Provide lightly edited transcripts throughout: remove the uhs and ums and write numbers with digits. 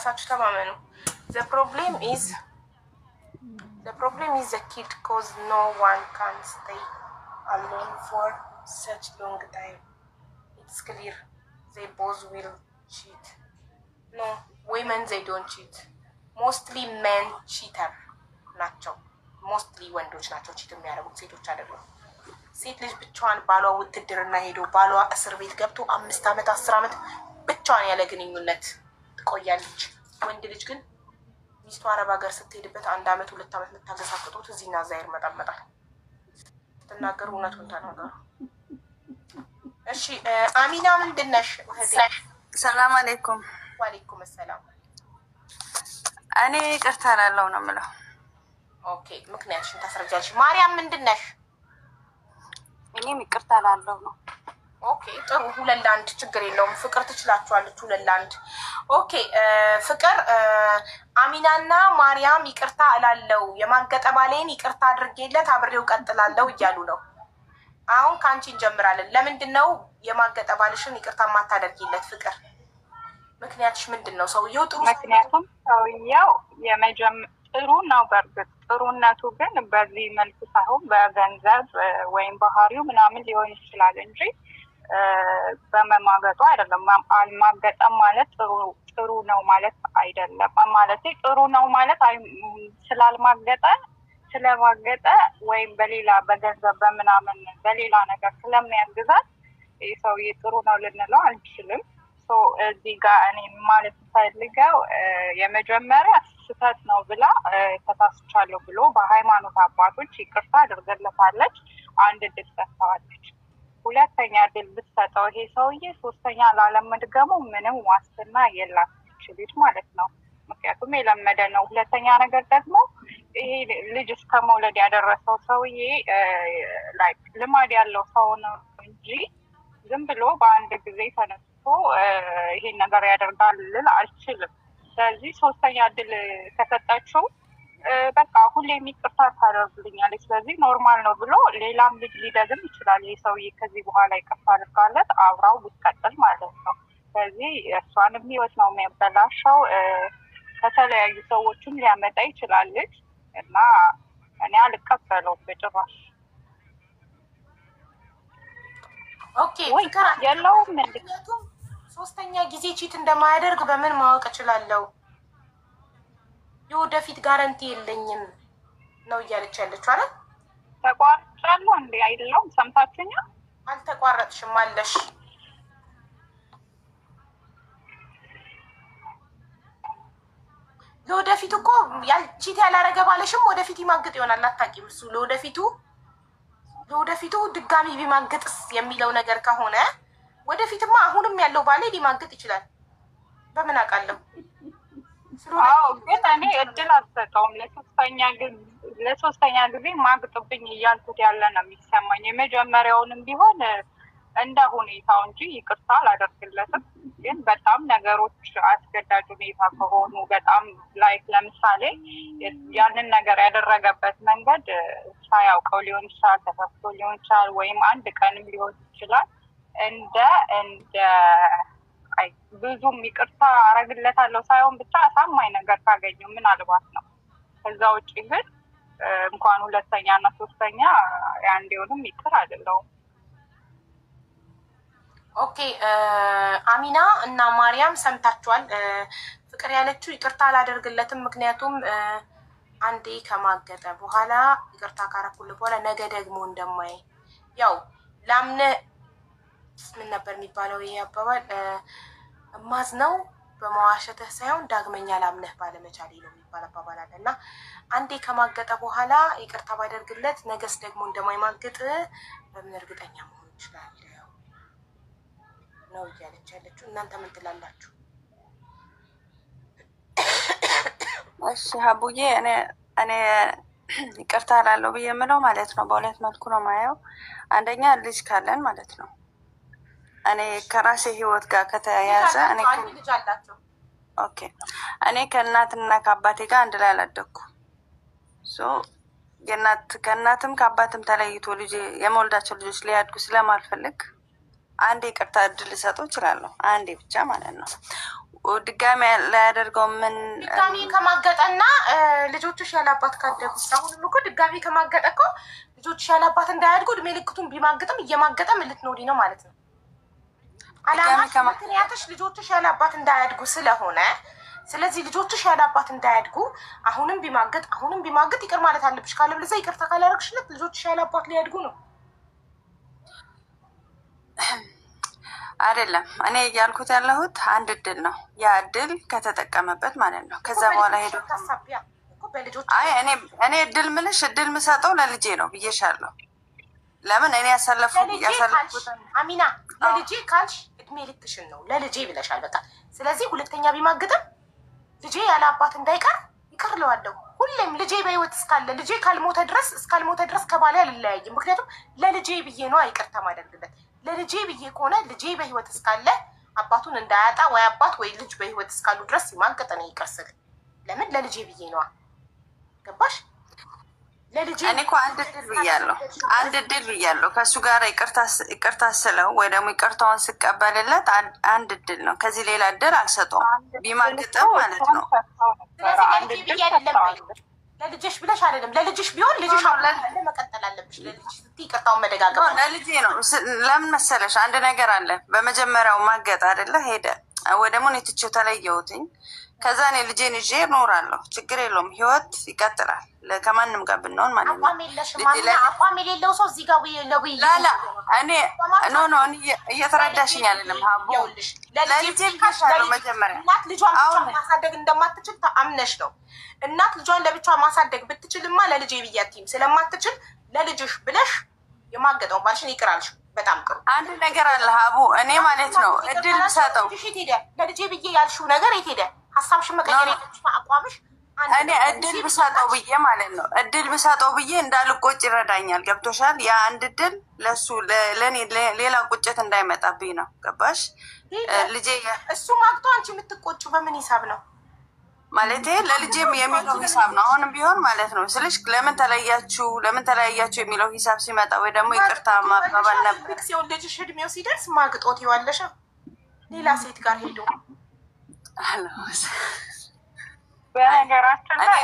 በራሳችሁ ተማመኑ። the problem is the kid cause no one can stay alone for such long time. It's clear they both will cheat. No, women they don't cheat. Mostly men cheater ናቸው። ሞስትሊ ወንዶች ናቸው ቺት የሚያደርጉት፣ ሴቶች አይደሉም። ሴት ልጅ ብቻዋን ባሏ ውትድርና ሄዶ ባሏ እስር ቤት ገብቶ 5 ዓመት 10 ዓመት ብቻዋን ያለ ግንኙነት ትቆያለች። ወንድ ልጅ ግን ሚስቱ አረብ ሀገር ስትሄድበት 1 ዓመት 2 ዓመት የምታገሳቅጡት እዚህና እዛ ይርመጣመጣል። ስትናገሩ እውነቱን ተናገሩ። እሺ አሚና ምንድን ነሽ? ሰላም አለይኩም። ወአለይኩም ሰላም። እኔ ይቅርታ ላለው ነው የምለው። ኦኬ ምክንያትሽን ታስረጃለሽ። ማርያም ምንድን ነሽ? እኔም ይቅርታ ላለው ነው። ኦኬ ጥሩ፣ 2-1 ችግር የለውም። ፍቅር ትችላችኋለች 2-1። ኦኬ ፍቅር አሚናና ማርያም ይቅርታ እላለው የማገጠ ባሌን ይቅርታ አድርጌለት አብሬው ቀጥላለው እያሉ ነው። አሁን ከአንቺ እንጀምራለን። ለምንድን ነው የማገጠ ባልሽን ይቅርታ ማታደርጊለት ፍቅር? ምክንያትሽ ምንድን ነው? ሰውየው ጥሩ፣ ምክንያቱም ሰውየው ጥሩ ነው። በእርግጥ ጥሩነቱ ግን በዚህ መልኩ ሳይሆን በገንዘብ ወይም ባህሪው ምናምን ሊሆን ይችላል እንጂ በመማገጡ አይደለም። አልማገጠም ማለት ጥሩ ነው ማለት አይደለም። ማለት ጥሩ ነው ማለት ስለማገጠ ወይም በሌላ በገንዘብ በምናምን በሌላ ነገር ስለሚያግዛት ይህ ሰውዬ ጥሩ ነው ልንለው አንችልም። እዚህ ጋር እኔ ማለት ፈልገው የመጀመሪያ ስህተት ነው ብላ ተሳስቻለሁ ብሎ በሃይማኖት አባቶች ይቅርታ አድርገለታለች። አንድ እድል ሰጥተዋለች። ሁለተኛ እድል ብትሰጠው ይሄ ሰውዬ ሶስተኛ ላለመድገሙ ምንም ዋስትና የላትች ልጅ ማለት ነው። ምክንያቱም የለመደ ነው። ሁለተኛ ነገር ደግሞ ይሄ ልጅ እስከ መውለድ ያደረሰው ሰውዬ ላይ ልማድ ያለው ሰው ነው እንጂ ዝም ብሎ በአንድ ጊዜ ተነስቶ ይሄን ነገር ያደርጋል ልል አልችልም። ስለዚህ ሶስተኛ እድል ከሰጣችው በቃ ሁሌም ይቅርታ ታደርግልኛለች፣ ስለዚህ ኖርማል ነው ብሎ ሌላም ልጅ ሊደግም ይችላል። ይህ ሰውዬ ከዚህ በኋላ ይቅርታ አድርጋለት አብራው ብትቀጥል ማለት ነው። ስለዚህ እሷንም ህይወት ነው የሚያበላሸው፣ ከተለያዩ ሰዎችም ሊያመጣ ይችላል ልጅ እና እኔ አልቀበለውም በጭራሽ። ኦኬ የለውም። ምክንያቱም ሶስተኛ ጊዜ ቺት እንደማያደርግ በምን ማወቅ እችላለሁ? የወደፊት ጋረንቲ የለኝም ነው እያለች ያለችው አይደል? ተቋርጫለሁ እንዴ? አይደለም ሰምታችሁኛል? አልተቋረጥሽም አለሽ። ለወደፊት እኮ ቺት ያላረገ ባለሽም ወደፊት ይማግጥ ይሆናል። አታውቂም። እሱ ለወደፊቱ ድጋሚ ቢማግጥስ የሚለው ነገር ከሆነ ወደፊትማ አሁንም ያለው ባሌ ሊማግጥ ይችላል። በምን አውቃለሁ? አዎ ግን እኔ እድል አልሰጠውም። ለሶስተኛ ጊዜ ማግጥብኝ እያልኩት ያለ ነው የሚሰማኝ። የመጀመሪያውንም ቢሆን እንደ ሁኔታው እንጂ ይቅርታ አላደርግለትም። ግን በጣም ነገሮች አስገዳጅ ሁኔታ ከሆኑ በጣም ላይክ ለምሳሌ ያንን ነገር ያደረገበት መንገድ ሳያውቀው ሊሆን ይችላል፣ ተሳስቶ ሊሆን ይችላል፣ ወይም አንድ ቀንም ሊሆን ይችላል። እንደ ብዙም ይቅርታ አረግለታለሁ ሳይሆን ብቻ አሳማኝ ነገር ካገኘው ምናልባት ነው። ከዛ ውጭ ግን እንኳን ሁለተኛ እና ሶስተኛ አንዴውንም ይቅር አይደለውም። ኦኬ አሚና እና ማርያም ሰምታችኋል። ፍቅር ያለችው ይቅርታ አላደርግለትም ምክንያቱም አንዴ ከማገጠ በኋላ ይቅርታ ካረኩልህ በኋላ ነገ ደግሞ እንደማይ ያው ላምነ ምን ነበር የሚባለው? ይሄ አባባል ማዝነው በመዋሸትህ ሳይሆን ዳግመኛ ላምነህ ባለመቻሌ ነው የሚባል አባባል አለ እና አንዴ ከማገጠ በኋላ ይቅርታ ባደርግለት ነገስ ደግሞ እንደማይማግጥ በምን እርግጠኛ መሆን ይችላል ነው እያለች ያለችው። እናንተ ምን ትላላችሁ? እሺ ሀቡዬ እኔ ይቅርታ ላለው ብዬ የምለው ማለት ነው በሁለት መልኩ ነው ማየው። አንደኛ ልጅ ካለን ማለት ነው እኔ ከራሴ ህይወት ጋር ከተያያዘ እኔ ከእናትና ከአባቴ ጋር አንድ ላይ አላደግኩ። ከእናትም ከአባትም ተለይቶ ልጅ የመወልዳቸው ልጆች ሊያድጉ ስለማልፈልግ አንዴ ይቅርታ እድል ልሰጠው እችላለሁ። አንዴ ብቻ ማለት ነው። ድጋሚ ላያደርገው ምን ድጋሚ ከማገጠና ልጆችሽ ያላባት ካደጉ አሁንም እኮ ድጋሚ ከማገጠ እኮ ልጆችሽ ያላባት እንዳያድጉ እድሜ ልክቱን ቢማግጥም እየማገጠም ልትኖሪ ነው ማለት ነው። አላማሽ ምክንያትሽ ልጆችሽ ያላባት እንዳያድጉ ስለሆነ ስለዚህ ልጆችሽ ያላባት እንዳያድጉ አሁንም ቢማግጥ ይቅር ማለት አለብሽ። ካለበለዚያ ይቅርታ ካላደረግሽለት ልጆችሽ ያላባት ሊያድጉ ነው። አይደለም እኔ እያልኩት ያለሁት አንድ እድል ነው። ያ እድል ከተጠቀመበት ማለት ነው። ከዛ በኋላ ሄዶ እኔ እድል ምልሽ እድል ምሰጠው ለልጄ ነው ብዬሻለሁ። ለምን እኔ ያሳለፍኩት አሚና ለልጄ ካልሽ እድሜ ልክሽን ነው ለልጄ ብለሻል። በቃ ስለዚህ ሁለተኛ ቢማግጥም ልጄ ያለ አባት እንዳይቀር ይቅር እለዋለሁ። ሁሌም ልጄ በህይወት እስካለ ልጄ እስካልሞተ ድረስ ከባሌ አልለያይም። ምክንያቱም ለልጄ ብዬ ነው ይቅርታ ማደርግለት። ለልጄ ብዬ ከሆነ ልጄ በህይወት እስካለ አባቱን እንዳያጣ ወይ አባት ወይ ልጅ በህይወት እስካሉ ድረስ ሲማግጥ ነው ይቅር ስል። ለምን ለልጄ ብዬ ነዋ። ገባሽ? ለልጄ እኔ እኮ አንድ እድል ብያለሁ። ከእሱ ጋር ይቅርታ ስለው ወይ ደግሞ ይቅርታውን ስቀበልለት አንድ እድል ነው። ከዚህ ሌላ እድል አልሰጠውም። ቢማግጥም ማለት ነው። ስለዚህ ለልጄ ብዬ አይደለም ለልጅሽ ብለሽ አይደለም። ለልጅሽ ቢሆን ልጅሽ መቀጠል አለብሽ። ለልጅሽ ስትይ ይቅርታውን መደጋገም ለልጄ ነው። ለምን መሰለሽ አንድ ነገር አለ። በመጀመሪያው ማገጥ አይደለ ሄደ ወይ ደግሞ እኔ ትቼው ተለየሁትኝ። ከዛ እኔ ልጄን ይዤ እኖራለሁ። ችግር የለውም። ህይወት ይቀጥላል። ከማንም ጋር ብንሆን ማለት ነው። አቋም የሌለው ሰው እዚህ ጋር ላላ እኔ ኖ እየተረዳሽኝ አይደለም። ሀቡ ለልጄ ብቻ መጀመሪያ እናት ልጇን ብቻ ማሳደግ እንደማትችል አምነሽ ነው። እናት ልጇን ለብቻ ማሳደግ ብትችልማ ለልጄ ብያትም ስለማትችል ለልጅሽ ብለሽ የማገጠውን ባልሽን ይቅር አልሽ። በጣም ጥሩ። አንድ ነገር አለ ሀቡ፣ እኔ ማለት ነው እድል ብሰጠው ለልጄ ብዬ ያልሽው ነገር የት ሄደ? ሀሳብሽን መቀየር የለብሽም። አቋምሽ እኔ እድል ብሰጠው ብዬ ማለት ነው እድል ብሰጠው ብዬ እንዳልቆጭ ይረዳኛል። ገብቶሻል? ያ አንድ እድል ለሱ ለእኔ ሌላ ቁጭት እንዳይመጣብኝ ነው። ገባሽ? ልጄ እሱ ማግቶ አንቺ የምትቆጩ በምን ሂሳብ ነው? ማለት ለልጄም የሚለው ሂሳብ ነው። አሁንም ቢሆን ማለት ነው ስልሽ ለምን ተለያያችሁ የሚለው ሂሳብ ሲመጣ ወይ ደግሞ ይቅርታ ማባባል ነበር ሲሆን ልጅሽ እድሜው ሲደርስ ማግጦት ይዋለሻ ሌላ ሴት ጋር ሄዶ በነገራችን ላይ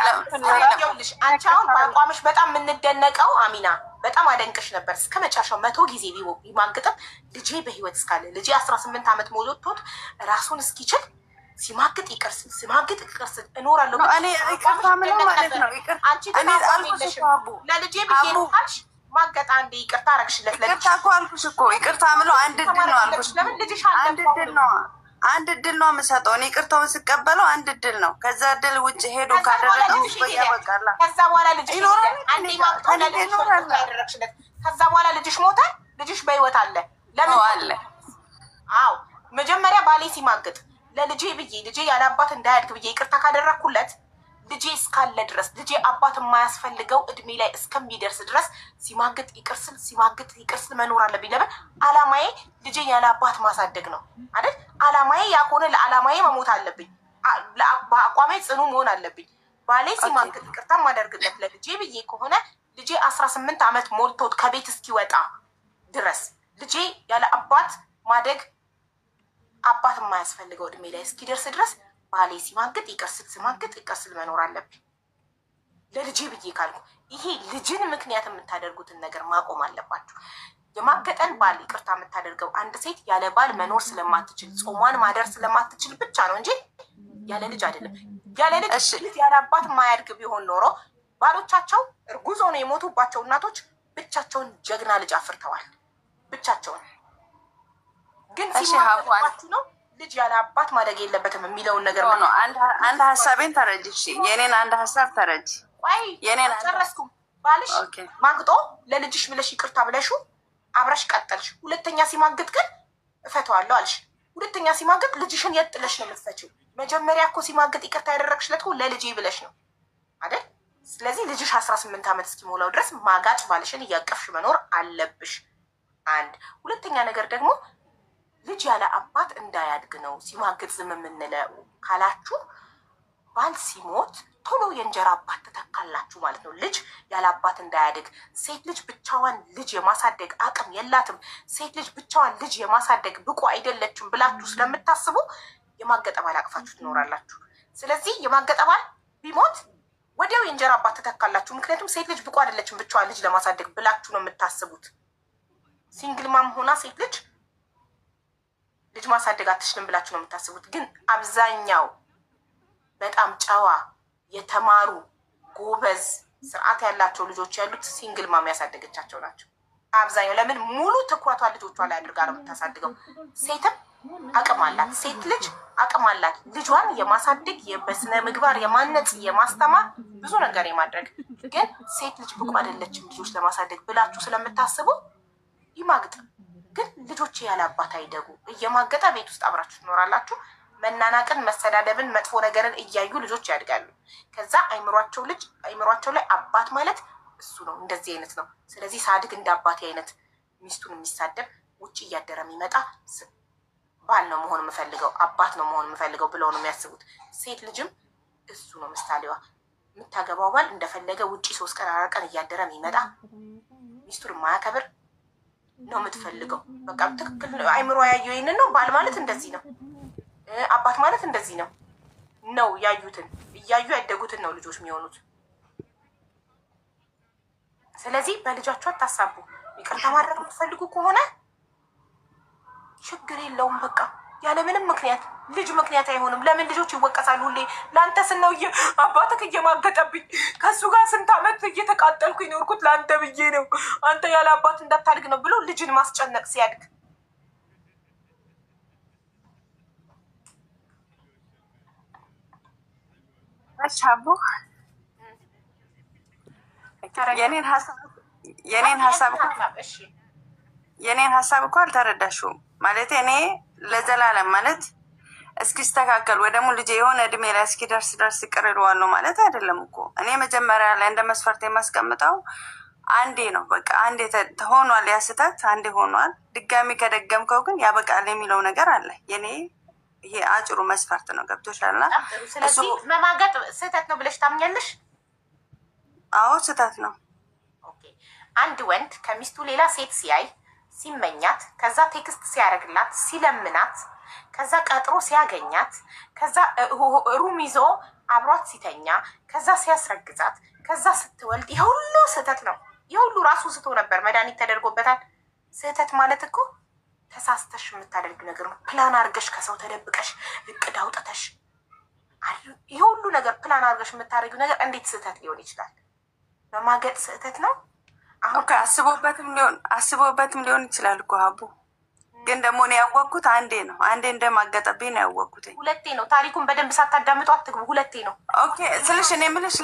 አንቺ አሁን በአቋምሽ በጣም የምንደነቀው አሚና በጣም አደንቅሽ ነበር እስከ መጨረሻው 100 ጊዜ ቢማግጥም ልጄ በህይወት እስካለ ልጄ 18 ዓመት ሞልቶት ራሱን እስኪችል ሲማግጥ ይቀርስል እኖራለሁ። እኔ ይቅርታ ምንም ማለት ነው። አንቺ ግን ለልጄ ብዬ ነው ካልሽ ማገጣ እንደ ይቅርታ አረግሽለት። ይቅርታ እኮ አልኩሽ እኮ ይቅርታ ምለው አንድ እድል ነው አልኩሽ። አንድ እድል ነው የምሰጠው። እኔ ይቅርታውን ስቀበለው አንድ እድል ነው። ከዛ እድል ውጭ ሄዶ ካደረገው ያበቃላ። ከዛ በኋላ ልጅሽ ያደረግሽለት ከዛ በኋላ ልጅሽ ሞተ። ልጅሽ በህይወት አለ። ለምን አለ? አዎ መጀመሪያ ባሌ ሲማግጥ ለልጄ ብዬ ልጄ ያለ አባት እንዳያድግ ብዬ ይቅርታ ካደረግኩለት ልጄ እስካለ ድረስ ልጄ አባት የማያስፈልገው እድሜ ላይ እስከሚደርስ ድረስ ሲማግጥ ይቅርስል መኖር አለብኝ። ለምን አላማዬ ልጄ ያለ አባት ማሳደግ ነው አይደል? አላማዬ ያ ከሆነ ለአላማዬ መሞት አለብኝ። በአቋሜ ጽኑ መሆን አለብኝ። ባሌ ሲማግጥ ይቅርታ ማደርግለት ለልጄ ብዬ ከሆነ ልጄ 18 ዓመት ሞልቶት ከቤት እስኪወጣ ድረስ ልጄ ያለ አባት ማደግ አባት የማያስፈልገው እድሜ ላይ እስኪደርስ ድረስ ባሌ ሲማግጥ ይቅርስል መኖር አለብኝ ለልጄ ብዬ ካልኩ። ይሄ ልጅን ምክንያት የምታደርጉትን ነገር ማቆም አለባችሁ። የማገጠን ባል ይቅርታ የምታደርገው አንድ ሴት ያለ ባል መኖር ስለማትችል ጾሟን ማደር ስለማትችል ብቻ ነው እንጂ ያለ ልጅ አይደለም። ያለ ልጅ ያለ አባት የማያድግ ቢሆን ኖሮ ባሎቻቸው እርጉዝ ሆነው የሞቱባቸው እናቶች ብቻቸውን ጀግና ልጅ አፍርተዋል። ብቻቸውን ግን ሲማገጥባችሁ ነው ልጅ ያለ አባት ማደግ የለበትም የሚለውን ነገር ነው። አንድ ሀሳቤን ተረጅ። የኔን አንድ ሀሳብ ተረጅ። የኔን ጨረስኩም። ባልሽ ማግጦ ለልጅሽ ብለሽ ይቅርታ ብለሹ አብረሽ ቀጠልሽ። ሁለተኛ ሲማግጥ ግን እፈተዋለሁ አልሽ። ሁለተኛ ሲማግጥ ልጅሽን የት ጥለሽ ነው የምትፈቺው? መጀመሪያ እኮ ሲማግጥ ይቅርታ ያደረግሽለት እኮ ለልጄ ብለሽ ነው አይደል? ስለዚህ ልጅሽ 18 ዓመት እስኪሞላው ድረስ ማጋጭ ባልሽን እያቀፍሽ መኖር አለብሽ። አንድ ሁለተኛ ነገር ደግሞ ልጅ ያለ አባት እንዳያድግ ነው ሲማግጥ ዝም የምንለው ካላችሁ ባል ሲሞት ቶሎ የእንጀራ አባት ትተካላችሁ ማለት ነው። ልጅ ያለ አባት እንዳያድግ። ሴት ልጅ ብቻዋን ልጅ የማሳደግ አቅም የላትም፣ ሴት ልጅ ብቻዋን ልጅ የማሳደግ ብቁ አይደለችም ብላችሁ ስለምታስቡ የማገጠ ባል አቅፋችሁ ትኖራላችሁ። ስለዚህ የማገጠ ባል ቢሞት ወዲያው የእንጀራ አባት ትተካላችሁ። ምክንያቱም ሴት ልጅ ብቁ አይደለችም ብቻዋን ልጅ ለማሳደግ ብላችሁ ነው የምታስቡት። ሲንግል ማም ሆና ሴት ልጅ ማሳደግ አትችልም ብላችሁ ነው የምታስቡት። ግን አብዛኛው በጣም ጨዋ የተማሩ ጎበዝ ስርዓት ያላቸው ልጆች ያሉት ሲንግል ማም ያሳደገቻቸው ናቸው። አብዛኛው ለምን ሙሉ ትኩረቷ ልጆቿ ላይ አድርጋ ነው የምታሳድገው። ሴትም አቅም አላት፣ ሴት ልጅ አቅም አላት ልጇን የማሳደግ በስነ ምግባር የማነጽ የማስተማር ብዙ ነገር የማድረግ። ግን ሴት ልጅ ብቁ አይደለችም ልጆች ለማሳደግ ብላችሁ ስለምታስቡ ይማግጥ። ግን ልጆች ያለ አባት አይደጉ። እየማገጠ ቤት ውስጥ አብራችሁ ትኖራላችሁ። መናናቅን፣ መሰዳደብን፣ መጥፎ ነገርን እያዩ ልጆች ያድጋሉ። ከዛ አይምሯቸው ላይ አባት ማለት እሱ ነው፣ እንደዚህ አይነት ነው። ስለዚህ ሳድግ እንደ አባቴ አይነት ሚስቱን የሚሳደብ ውጭ እያደረ የሚመጣ ባል ነው መሆን የምፈልገው፣ አባት ነው መሆን የምፈልገው ብለው ነው የሚያስቡት። ሴት ልጅም እሱ ነው ምሳሌዋ። የምታገባው ባል እንደፈለገ ውጭ 3 ቀን 4 ቀን እያደረ የሚመጣ ሚስቱን የማያከብር ነው የምትፈልገው። በቃ ትክክል አይምሮ ያየው ይህንን ነው። ባል ማለት እንደዚህ ነው፣ አባት ማለት እንደዚህ ነው ያዩትን እያዩ ያደጉትን ነው ልጆች የሚሆኑት። ስለዚህ በልጃችሁ አታሳቡ። ይቅርታ ማድረግ የምትፈልጉ ከሆነ ችግር የለውም። በቃ ያለምንም ምክንያት ልጅ ምክንያት አይሆንም። ለምን ልጆች ይወቀሳሉ? ሁሌ ለአንተ ስነው አባትህ እየማገጠብኝ ከሱ ጋር ስንት ዓመት እየተቃጠልኩ ይኖርኩት ለአንተ ብዬ ነው፣ አንተ ያለ አባት እንዳታድግ ነው ብሎ ልጅን ማስጨነቅ ሲያድግ ሻቡ የኔን ሀሳብ እኮ አልተረዳሽውም ማለት እኔ ለዘላለም ማለት እስኪስተካከል ወይ ደግሞ ልጄ የሆነ እድሜ ላይ እስኪደርስ ቅር እለዋለሁ ማለት አይደለም እኮ። እኔ መጀመሪያ ላይ እንደ መስፈርት የማስቀምጠው አንዴ ነው። በቃ አንዴ ሆኗል፣ ያ ስህተት አንዴ ሆኗል። ድጋሚ ከደገምከው ግን ያበቃል የሚለው ነገር አለ። የኔ ይሄ አጭሩ መስፈርት ነው። ገብቶሻል? ስለዚህ መማገጥ ስህተት ነው ብለሽ ታምኛለሽ? አዎ ስህተት ነው። አንድ ወንድ ከሚስቱ ሌላ ሴት ሲያይ ሲመኛት፣ ከዛ ቴክስት ሲያደርግላት ሲለምናት፣ ከዛ ቀጥሮ ሲያገኛት፣ ከዛ ሩም ይዞ አብሯት ሲተኛ፣ ከዛ ሲያስረግዛት፣ ከዛ ስትወልድ፣ ይሄ ሁሉ ስህተት ነው። ይሄ ሁሉ ራሱ ስቶ ነበር፣ መድኃኒት ተደርጎበታል። ስህተት ማለት እኮ ተሳስተሽ የምታደርግ ነገር ነው። ፕላን አድርገሽ ከሰው ተደብቀሽ እቅድ አውጥተሽ ይሄ ሁሉ ነገር ፕላን አድርገሽ የምታደርጊው ነገር እንዴት ስህተት ሊሆን ይችላል? መማገጥ ስህተት ነው? አሁን አስቦበትም ሊሆን ይችላል እኮ ሀቡ። ግን ደግሞ እኔ ያወቅኩት አንዴ ነው። አንዴ እንደማገጠብኝ ነው ያወቅኩት። ሁለቴ ነው። ታሪኩን በደንብ ሳታዳምጡ አትግቡ። ሁለቴ ነው። ኦኬ ስልሽ እኔ ምልሽ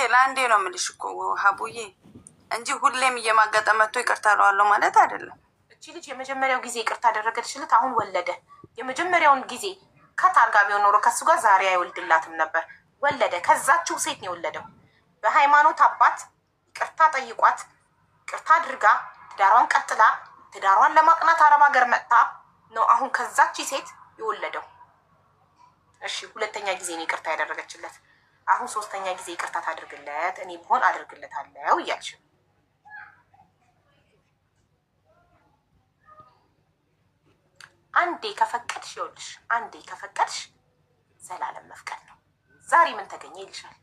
ለአንዴ ነው ምልሽ እኮ ሀቡዬ እንጂ ሁሌም እየማገጠ መጥቶ ይቅርታ እለዋለሁ ማለት አይደለም። እቺ ልጅ የመጀመሪያው ጊዜ ይቅርታ አደረገችለት፣ አሁን ወለደ። የመጀመሪያውን ጊዜ ከታርጋ ቢሆን ኖሮ ከሱ ጋር ዛሬ አይወልድላትም ነበር። ወለደ። ከዛችው ሴት ነው የወለደው። በሃይማኖት አባት ይቅርታ ጠይቋት፣ ይቅርታ አድርጋ ትዳሯን ቀጥላ ትዳሯን ለማቅናት አረብ ሀገር መጥታ ነው አሁን ከዛች ሴት የወለደው። እሺ ሁለተኛ ጊዜ ነው ይቅርታ ያደረገችለት። አሁን 3ኛ ጊዜ ይቅርታ ታድርግለት፣ እኔ ብሆን አድርግለታለሁ እያልሽ አንዴ ከፈቀድሽ ይኸውልሽ፣ አንዴ ከፈቀድሽ ዘላለም መፍቀድ ነው። ዛሬ ምን ተገኘ ይልሻል?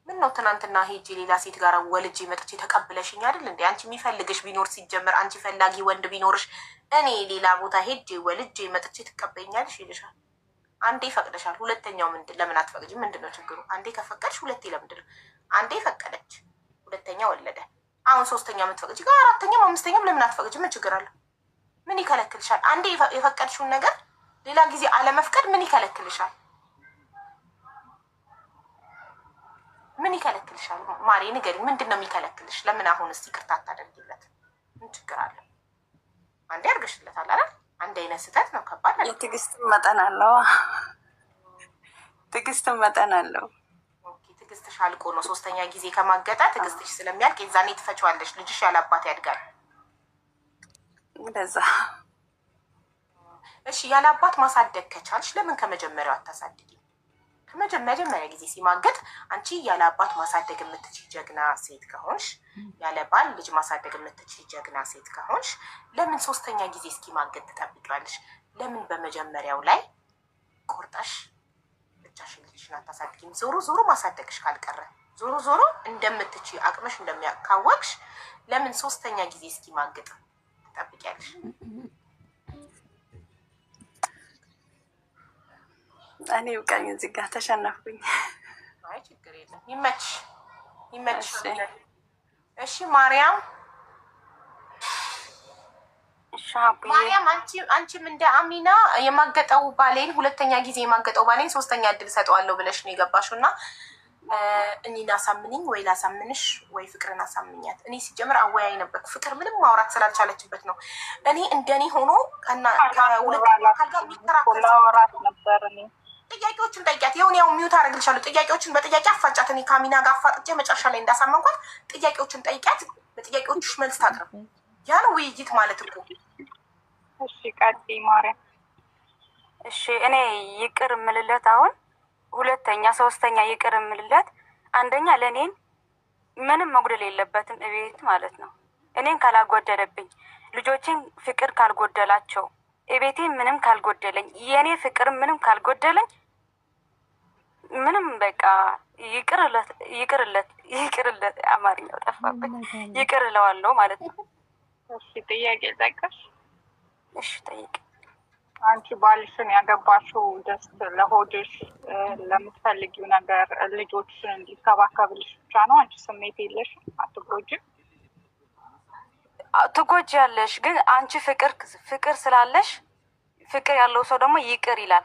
ምን ነው ትናንትና ሄጄ ሌላ ሴት ጋር ወልጄ መጥቼ ተቀብለሽኝ አይደል እንዴ? አንቺ የሚፈልግሽ ቢኖር ሲጀመር አንቺ ፈላጊ ወንድ ቢኖርሽ እኔ ሌላ ቦታ ሄጄ ወልጄ መጥቼ ትቀበይኛለሽ ይልሻል። አንዴ ፈቅደሻል። ሁለተኛው ለምን አትፈቅጂ? ምንድነው ችግሩ? አንዴ ከፈቀድሽ ሁለቴ ለምንድን ነው? አንዴ ፈቀደች፣ ሁለተኛ ወለደ። አሁን 3ኛ የምትፈቅጂ ጋር 4ኛም 5ኛም ለምን አትፈቅጂ? ምን ችግር አለው? ምን ይከለክልሻል? አንዴ የፈቀድሽውን ነገር ሌላ ጊዜ አለመፍቀድ ምን ይከለክልሻል? ምን ይከለክልሻል? ማሬ ንገሪኝ፣ ምንድን ነው የሚከለክልሽ? ለምን አሁን እስቲ ይቅርታ አታደርጊለት? ምን ችግር አለ? አንዴ አድርገሽለታል አይደል? አንድ አይነት ስህተት ነው። ከባድ ነው። የትዕግስትም መጠን አለው። ትዕግስትም መጠን አለው። ኦኬ ትዕግስትሽ አልቆ ነው 3ኛ ጊዜ ከማገጠ ትዕግስትሽ ስለሚያልቅ የዛኔ ትፈችዋለሽ። ልጅሽ ያለ አባት ያድጋል። እንደዛ። እሺ ያለ አባት ማሳደግ ከቻልሽ ለምን ከመጀመሪያው አታሳድጊ? መጀመሪያ ጊዜ ሲማገጥ አንቺ ያለ አባት ማሳደግ የምትችል ጀግና ሴት ከሆንሽ፣ ያለ ባል ልጅ ማሳደግ የምትችል ጀግና ሴት ከሆንሽ ለምን ሶስተኛ ጊዜ እስኪማገጥ ትጠብቂዋለሽ? ለምን በመጀመሪያው ላይ ቆርጠሽ ብቻሽን ልጅሽን አታሳድጊም? ዞሮ ማሳደግሽ ካልቀረ ዞሮ እንደምትችይ አቅምሽ እንደሚያካወቅሽ ለምን ሶስተኛ ጊዜ እስኪማገጥ ትጠብቂያለሽ? እኔ ውቃኝ እዚህ ጋር ተሸነፍኩኝ። አይ ችግር የለም ይመችሽ። እሺ ማርያም አንቺም እንደ አሚና የማገጠው ባሌን ሁለተኛ ጊዜ የማገጠው ባሌን ሶስተኛ እድል ሰጠዋለሁ ብለሽ ነው የገባሽው እና እኔን አሳምንኝ ወይ ላሳምንሽ ወይ ፍቅርን አሳምኛት። እኔ ሲጀምር አወያይ ነበርኩ። ፍቅር ምንም ማውራት ስላልቻለችበት ነው። እኔ እንደኔ ሆኖ ከሁለት አካል ጋር የሚከራከር ነበር። ጥያቄዎችን ጠይቂያት። ይሁን ያው ሚውት አደርግልሻለሁ። ጥያቄዎችን በጥያቄ አፋጫት። እኔ ካሚና ጋር አፋጥጬ መጨረሻ ላይ እንዳሳመንኳት ጥያቄዎችን ጠይቂያት። በጥያቄዎችሽ መልስ ታቅርብ። ያን ውይይት ማለት እኮ። እሺ ቀጥይ ማርያም። እሺ እኔ ይቅር ምልለት አሁን ሁለተኛ ሶስተኛ ይቅር ምልለት አንደኛ ለኔን ምንም መጉደል የለበትም እቤት ማለት ነው። እኔን ካላጎደለብኝ ልጆችን ፍቅር ካልጎደላቸው እቤቴ ምንም ካልጎደለኝ የኔ ፍቅር ምንም ካልጎደለኝ ምንም በቃ ይቅርለት አማርኛው ጠፋብኝ። ይቅር እለዋለሁ ማለት ነው። እሺ ጥያቄ ጠይቀሽ። እሺ ጠይቅ። አንቺ ባልሽን ያገባሽው ደስ ለሆድሽ ለምትፈልጊው ነገር ልጆችን እንዲከባከብልሽ ብቻ ነው? አንቺ ስሜት የለሽም? አትጎጂም? ትጎጂያለሽ፣ ግን አንቺ ፍቅር ስላለሽ ፍቅር ያለው ሰው ደግሞ ይቅር ይላል።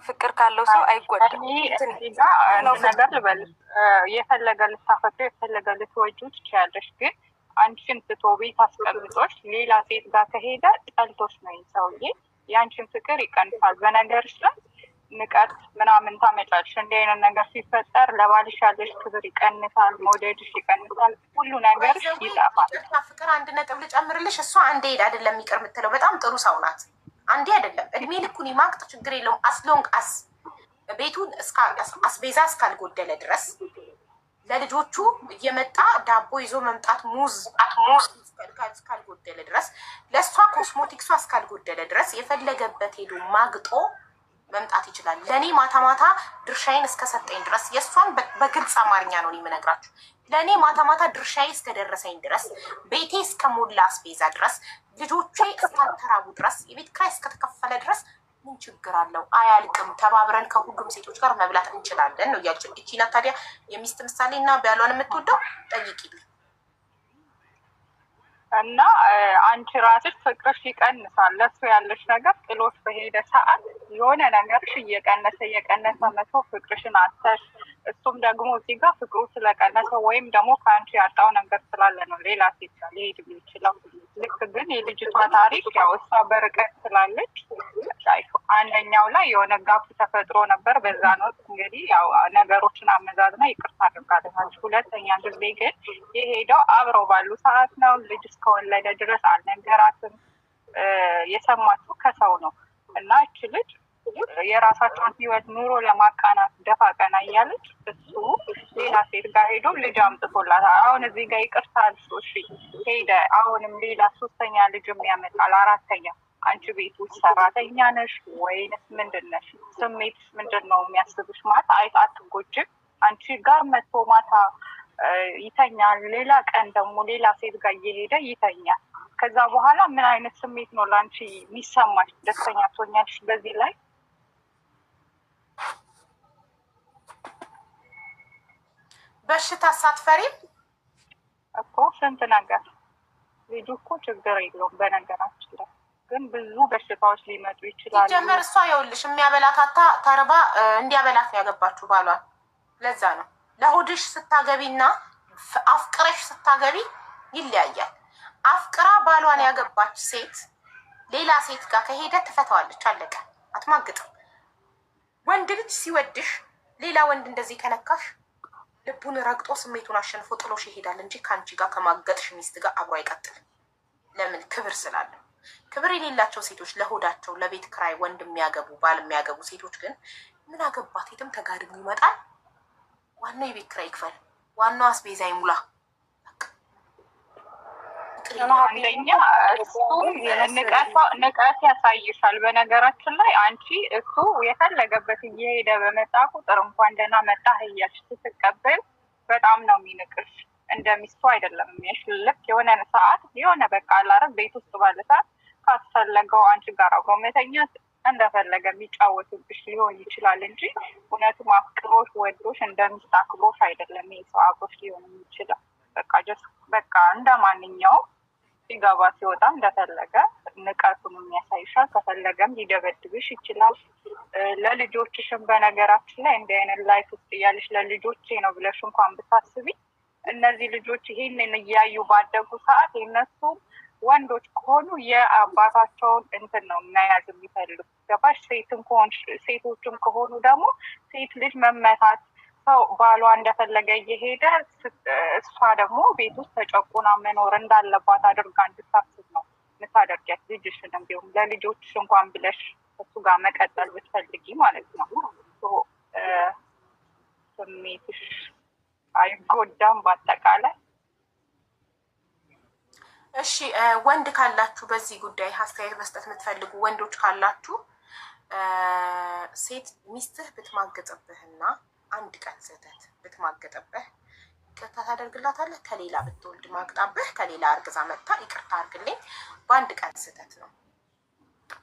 ፍቅር ካለው ሰው አይጎዳም። ነገር ልበልሽ፣ የፈለገ ልታፈቅሪው የፈለገ ልትወጂው ትችያለሽ፣ ግን አንቺን ትቶ ቤት አስቀምጦሽ ሌላ ሴት ጋር ከሄደ ጠልቶሽ ነው ሰውዬ። የአንቺን ፍቅር ይቀንሳል። በነገርሽ ላይ ንቀት ምናምን ታመጫለሽ። እንዲህ አይነት ነገር ሲፈጠር ለባልሽ ያለሽ ክብር ይቀንሳል፣ መውደድሽ ይቀንሳል፣ ሁሉ ነገር ይጠፋል። ፍቅር አንድ ነጥብ ልጨምርልሽ። እሷ አንዴ አይደለም ይቅር የምትለው፣ በጣም ጥሩ ሰው ናት። አንዴ አይደለም እድሜ ልኩን ይማቅጥ ችግር የለውም። አስሎንግ ቤቱን አስቤዛ እስካልጎደለ ድረስ ለልጆቹ እየመጣ ዳቦ ይዞ መምጣት ሙዝ እስካልጎደለ ድረስ ለእሷ ኮስሞቲክሷ እስካልጎደለ ድረስ የፈለገበት ሄዶ ማግጦ መምጣት ይችላል። ለእኔ ማታ ድርሻዬን እስከሰጠኝ ድረስ የእሷን በግልጽ አማርኛ ነው የምነግራችሁ። ለእኔ ማታ ድርሻዬ እስከደረሰኝ ድረስ ቤቴ እስከሞላ አስቤዛ ድረስ ልጆቼ እስካልተራቡ ድረስ የቤት ኪራይ እስከተከፈለ ድረስ ምን ችግር አለው? አያልቅም። ተባብረን ከሁሉም ሴቶች ጋር መብላት እንችላለን ነው እያልች እቺ ናት ታዲያ የሚስት ምሳሌ እና ባሏን የምትወደው ጠይቂልኝ። እና አንቺ ራስሽ ፍቅርሽ ይቀንሳል። ለሱ ያለሽ ነገር ጥሎሽ በሄደ ሰዓት የሆነ ነገርሽ እየቀነሰ መቶ ፍቅርሽን አተሽ እሱም ደግሞ እዚህ ጋር ፍቅሩ ስለቀነሰ ወይም ደግሞ ከአንቺ ያጣው ነገር ስላለ ነው ሌላ ሴት ጋር ሊሄድ የሚችለው። ልክ ግን የልጅቷ ታሪክ ያው እሷ በርቀት ስላለች አንደኛው ላይ የሆነ ጋፕ ተፈጥሮ ነበር። በዛ ነው እንግዲህ ያው ነገሮችን አመዛዝና ይቅርታ አድርጋለች። ሁለተኛ ጊዜ ግን የሄደው አብረው ባሉ ሰዓት ነው። ልጅ እስከወለደ ድረስ አልነገራትም። የሰማችው ከሰው ነው። እና እች ልጅ የራሳቸውን ህይወት ኑሮ ለማቃናት ደፋ ቀና እያለች እሱ ሌላ ሴት ጋር ሄዶ ልጅ አምጥቶላታል። አሁን እዚህ ጋር ይቅርታ አልሽ፣ እሺ ሄደ። አሁንም ሌላ ሶስተኛ ልጅም ያመጣል፣ አራተኛ። አንቺ ቤት ውስጥ ሰራተኛ ነሽ ወይንስ ምንድን ነሽ? ስሜትሽ ምንድን ነው የሚያስብሽ? ማለት አትጎጅም? አንቺ ጋር መጥቶ ማታ ይተኛል፣ ሌላ ቀን ደግሞ ሌላ ሴት ጋር እየሄደ ይተኛል። ከዛ በኋላ ምን አይነት ስሜት ነው ለአንቺ የሚሰማሽ? ደስተኛ ትሆኛለሽ በዚህ ላይ? በሽታ ሳትፈሪም እኮ ስንት ነገር ልጁ እኮ ችግር የለውም። በነገራችን ላይ ግን ብዙ በሽታዎች ሊመጡ ይችላሉ። ጀመር እሷ ይኸውልሽ የሚያበላታታ ተርባ እንዲያበላት ነው ያገባችሁ ባሏን። ለዛ ነው ለሆድሽ ስታገቢና አፍቅረሽ ስታገቢ ይለያያል። አፍቅራ ባሏን ያገባች ሴት ሌላ ሴት ጋር ከሄደ ትፈታዋለች፣ አለቀ። አትማግጥም። ወንድ ልጅ ሲወድሽ ሌላ ወንድ እንደዚህ ከነካሽ ልቡን ረግጦ ስሜቱን አሸንፎ ጥሎሽ ይሄዳል እንጂ ከአንቺ ጋር ከማገጥሽ ሚስት ጋር አብሮ አይቀጥልም። ለምን? ክብር ስላለው። ክብር የሌላቸው ሴቶች ለሆዳቸው ለቤት ክራይ ወንድ የሚያገቡ ባል የሚያገቡ ሴቶች ግን ምን አገባት? የትም ተጋድሞ ይመጣል። ዋናው የቤት ኪራይ ይክፈል፣ ዋናው አስቤዛ ይሙላ። አንደኛ እሱ ንቀት ያሳይሻል። በነገራችን ላይ አንቺ እሱ የፈለገበት እየሄደ በመጣ ቁጥር እንኳን ደህና መጣህ እያልሽ ስትቀበል በጣም ነው የሚንቅሽ። እንደ ሚስቱ አይደለም የሚያሽ። ልክ የሆነ ሰዓት የሆነ በቃ አላረግ ቤት ውስጥ ባለ ሰዓት ካስፈለገው አንቺ ጋር አብሮ መተኛት እንደፈለገ የሚጫወትብሽ ሊሆን ይችላል እንጂ እውነቱም አፍቅሮሽ ወዶሽ እንደሚስት አክብሮሽ አይደለም ይሄ ሰው አብሮሽ ሊሆን የሚችላል። በቃ እንደ ማንኛውም ሲገባ ሲወጣ እንደፈለገ ንቀቱን የሚያሳይሻል። ከፈለገም ሊደበድብሽ ይችላል። ለልጆችሽም በነገራችን ላይ እንዲህ አይነት ላይፍ ውስጥ እያለሽ ለልጆቼ ነው ብለሽ እንኳን ብታስቢ እነዚህ ልጆች ይሄንን እያዩ ባደጉ ሰዓት የነሱ ወንዶች ከሆኑ የአባታቸውን እንትን ነው መያዝ የሚፈልጉ ገባሽ? ሴቶችም ከሆኑ ደግሞ ሴት ልጅ መመታት ሰው ባሏ እንደፈለገ እየሄደ እሷ ደግሞ ቤት ውስጥ ተጨቁና መኖር እንዳለባት አድርጋ እንድታስብ ነው የምታደርጊያት። ልጅሽንም ቢሆን ለልጆችሽ እንኳን ብለሽ እሱ ጋር መቀጠል ብትፈልጊ ማለት ነው ስሜትሽ አይጎዳም በአጠቃላይ። እሺ ወንድ ካላችሁ በዚህ ጉዳይ አስተያየት መስጠት የምትፈልጉ ወንዶች ካላችሁ ሴት ሚስትህ ብትማገጥብህና አንድ ቀን ስህተት ብትማገጥብህ ይቅርታ ታደርግላታለህ? ከሌላ ብትወልድ ማግጣብህ ከሌላ እርግዛ መጥታ ይቅርታ አድርግልኝ በአንድ ቀን ስህተት ነው፣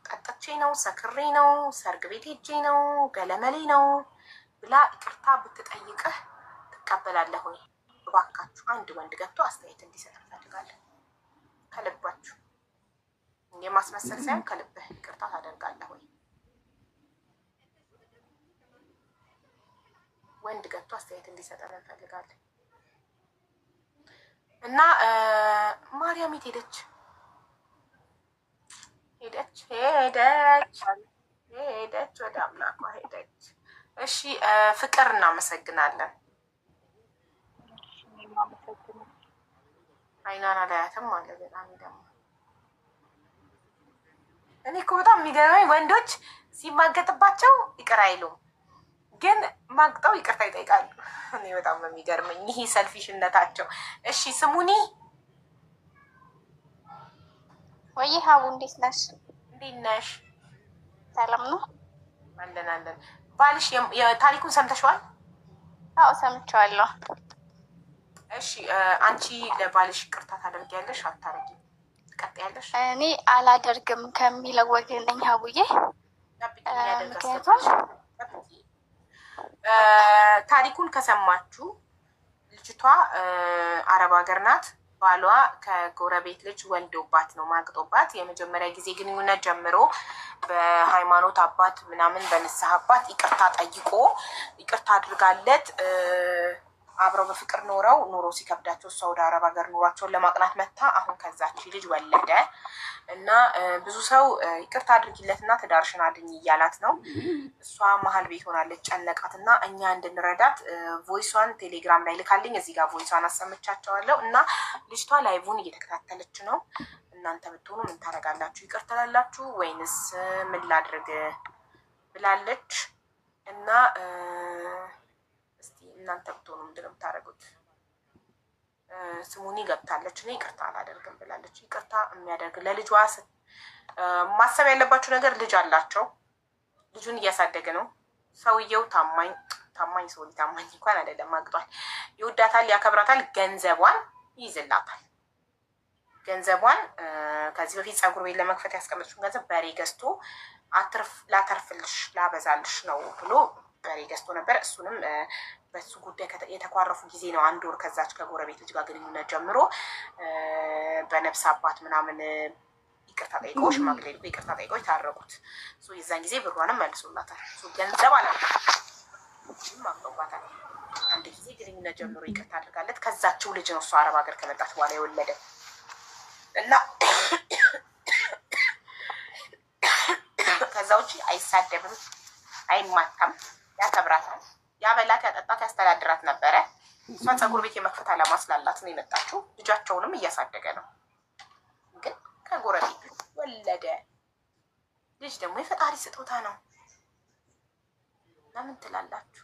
ጠጥቼ ነው፣ ሰክሬ ነው፣ ሰርግ ቤት ሄጄ ነው፣ ገለመሌ ነው ብላ ይቅርታ ብትጠይቅህ ትቀበላለህ ወይ? እባካችሁ አንድ ወንድ ገብቶ አስተያየት እንዲሰጥ እንፈልጋለን። ከልባችሁ የማስመሰል ሳይሆን ከልብህ ይቅርታ ታደርጋለህ ወይ? ወንድ ገብቶ አስተያየት እንዲሰጠን እንፈልጋለን። እና ማርያም የት ሄደች? ሄደች ወደ አምላኳ ሄደች። እሺ ፍቅር እናመሰግናለን። አይኗን አላያትም አለ። በጣም ደግሞ እኔ እኮ በጣም የሚገርመኝ ወንዶች ሲማገጥባቸው ይቅር አይሉም፣ ግን ማግጠው ይቅርታ ይጠይቃሉ። እኔ በጣም ነው የሚገርመኝ ይሄ ሰልፊሽነታቸው። እሺ ስሙኒ ወይ ሀቡ እንዴት ነሽ? እንዴት ነሽ? ሰላም ነው አለን። ባልሽ የታሪኩን ሰምተሽዋል? አዎ ሰምቼዋለሁ። እሺ አንቺ ለባልሽ ይቅርታ ታደርጊያለሽ አታደርጊም? ትቀጥያለሽ? እኔ አላደርግም ከሚለው ወገን ነኝ ሀቡዬ። ምክንያቱም ታሪኩን ከሰማችሁ ልጅቷ አረብ ሀገር ናት። ባሏ ከጎረቤት ልጅ ወልዶባት ነው ማግጦባት። የመጀመሪያ ጊዜ ግንኙነት ጀምሮ በሃይማኖት አባት ምናምን በንስሐ አባት ይቅርታ ጠይቆ ይቅርታ አድርጋለት አብረው በፍቅር ኖረው ኑሮ ሲከብዳቸው እሷ ወደ አረብ ሀገር ኑሯቸውን ለማቅናት መታ። አሁን ከዛች ልጅ ወለደ እና ብዙ ሰው ይቅርታ አድርጊለትና ትዳርሽን አድኝ እያላት ነው። እሷ መሀል ቤት ሆናለች፣ ጨነቃት እና እኛ እንድንረዳት ቮይሷን ቴሌግራም ላይ ልካልኝ እዚህ ጋር ቮይሷን አሰምቻቸዋለሁ እና ልጅቷ ላይቡን እየተከታተለች ነው። እናንተ ብትሆኑ ምን ታደርጋላችሁ? ይቅር ትላላችሁ ወይንስ ምን ላድርግ ብላለች እና እናንተ ብትሆኑ ምንድን ነው የምታደርጉት? ስሙኒ ገብታለች። እኔ ይቅርታ አላደርግም ብላለች። ይቅርታ የሚያደርግ ለልጇ ማሰብ ያለባችሁ ነገር ልጅ አላቸው። ልጁን እያሳደገ ነው። ሰውየው ታማኝ ሰው ታማኝ እንኳን አይደለም፣ አግጧል። ይወዳታል፣ ያከብራታል፣ ገንዘቧን ይይዝላታል። ገንዘቧን ከዚህ በፊት ፀጉር ቤት ለመክፈት ያስቀመጥሽውን ገንዘብ በሬ ገዝቶ ላተርፍልሽ ላበዛልሽ ነው ብሎ በሬ ገዝቶ ነበር። እሱንም በሱ ጉዳይ የተኳረፉ ጊዜ ነው 1 ወር ከዛች ከጎረቤት ልጅ ጋር ግንኙነት ጀምሮ በነፍስ አባት ምናምን ይቅርታ ጠይቀው ሽማግሌ ይቅርታ ጠይቀው የታረቁት። የዛን ጊዜ ብሯንም መልሶላታል። ገንዘብ አቅጦባታል። አንድ ጊዜ ግንኙነት ጀምሮ ይቅርታ አድርጋለት ከዛችው ልጅ ነው እሷ አረብ ሀገር ከመጣት በኋላ የወለደ እና ከዛ ውጭ አይሳደብም፣ አይማታም፣ ያከብራታል፣ ያበላት፣ ያጠጣት፣ ያስተዳድራት ነበረ። እሷ ፀጉር ቤት የመክፈት አላማ ስላላት ነው የመጣችው። ልጃቸውንም እያሳደገ ነው። ግን ከጎረቤት ወለደ። ልጅ ደግሞ የፈጣሪ ስጦታ ነው። ለምን ትላላችሁ?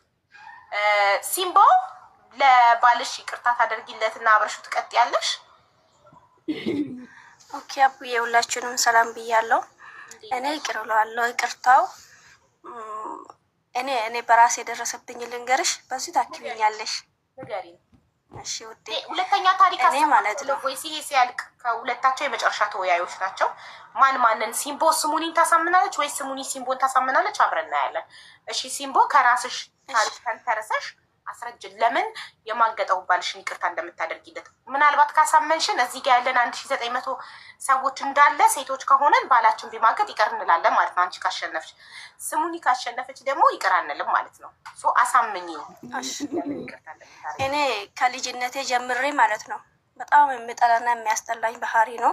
ሲምቦ ለባልሽ ይቅርታ ታደርጊለትና አብረሹ ትቀጥያለሽ? ኦኬ አቡዬ ሁላችሁንም ሰላም ብያለሁ። እኔ ይቅር እለዋለሁ። ይቅርታው እኔ በራሴ የደረሰብኝ ልንገርሽ፣ በዚህ ታክቢኛለሽ። ንገሪኝ። እሺ ውዴ፣ ሁለተኛ ታሪክ እኔ ማለት ነው ወይስ ይሄ ሲያልቅ ከሁለታቸው የመጨረሻ ተወያዮች ናቸው? ማንን ሲምቦ ስሙኒን ታሳምናለች ወይስ ስሙኒ ሲምቦን ታሳምናለች? አብረን እናያለን። እሺ ሲምቦ ከራስሽ ታሪክ ተንተረሰሽ አስረጅን። ለምን የማገጠው ባልሽን ይቅርታ እንደምታደርጊለት ምናልባት ካሳመንሽን እዚህ ጋር ያለን 1900 ሰዎች እንዳለ ሴቶች ከሆነን ባላችን ቢማገጥ ይቅር እንላለን ማለት ነው። አንቺ ካሸነፍሽ፣ ስሙኒ ካሸነፈች ደግሞ ይቅር አንልም ማለት ነው። ሶ አሳምኝ። እኔ ከልጅነቴ ጀምሬ ማለት ነው በጣም የሚጠላና የሚያስጠላኝ ባህሪ ነው።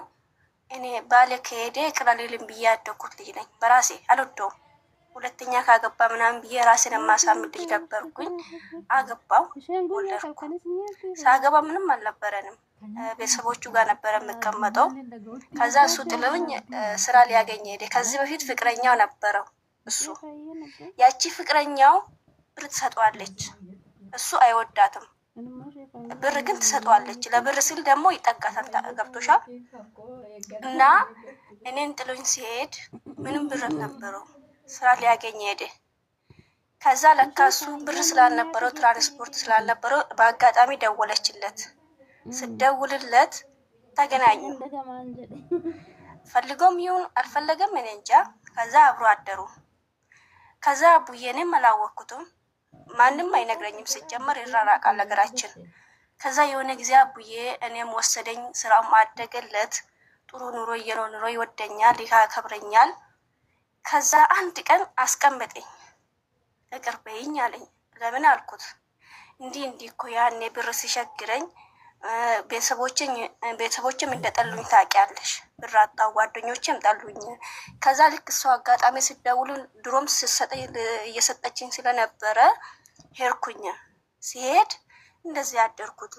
እኔ ባሌ ከሄደ ይቅር አልልም ብዬ ያደኩት ልጅ ነኝ። በራሴ አልወደውም። ሁለተኛ ካገባ ምናምን ብዬ ራሴን የማሳምድ ልጅ ነበርኩኝ። አገባው፣ ወለድኩ። ሳገባ ምንም አልነበረንም። ቤተሰቦቹ ጋር ነበረ የምቀመጠው። ከዛ እሱ ጥለውኝ ስራ ሊያገኝ ሄደ። ከዚህ በፊት ፍቅረኛው ነበረው እሱ። ያቺ ፍቅረኛው ብር ትሰጠዋለች፣ እሱ አይወዳትም። ብር ግን ትሰጠዋለች። ለብር ሲል ደግሞ ይጠጋታል። ገብቶሻል? እና እኔን ጥሎኝ ሲሄድ ምንም ብር ነበረው፣ ስራ ሊያገኝ ሄደ። ከዛ ለካ እሱ ብር ስላልነበረው ትራንስፖርት ስላልነበረው በአጋጣሚ ደወለችለት። ስደውልለት ተገናኙ። ፈልገውም ይሁን አልፈለገም እኔ እንጃ። ከዛ አብሮ አደሩ። ከዛ አቡዬንም አላወቅኩትም፣ ማንም አይነግረኝም። ሲጀመር ይራራቃል ነገራችን። ከዛ የሆነ ጊዜ አቡዬ እኔም ወሰደኝ፣ ስራውም አደገለት። ጥሩ ኑሮ እየኖረ ይወደኛል፣ ያከብረኛል። ከዛ አንድ ቀን አስቀምጠኝ፣ ይቅር በይኝ አለኝ። ለምን አልኩት። እንዲህ እኮ ያኔ ብር ሲሸግረኝ ቤተሰቦችም እንደጠሉኝ ታውቂያለሽ። ብር አጣሁ፣ ጓደኞችም ጠሉኝ። ከዛ ልክ እሷ አጋጣሚ ሲደውሉ ድሮም እየሰጠችኝ ስለነበረ ሄድኩኝ። ሲሄድ እንደዚህ ያደርኩት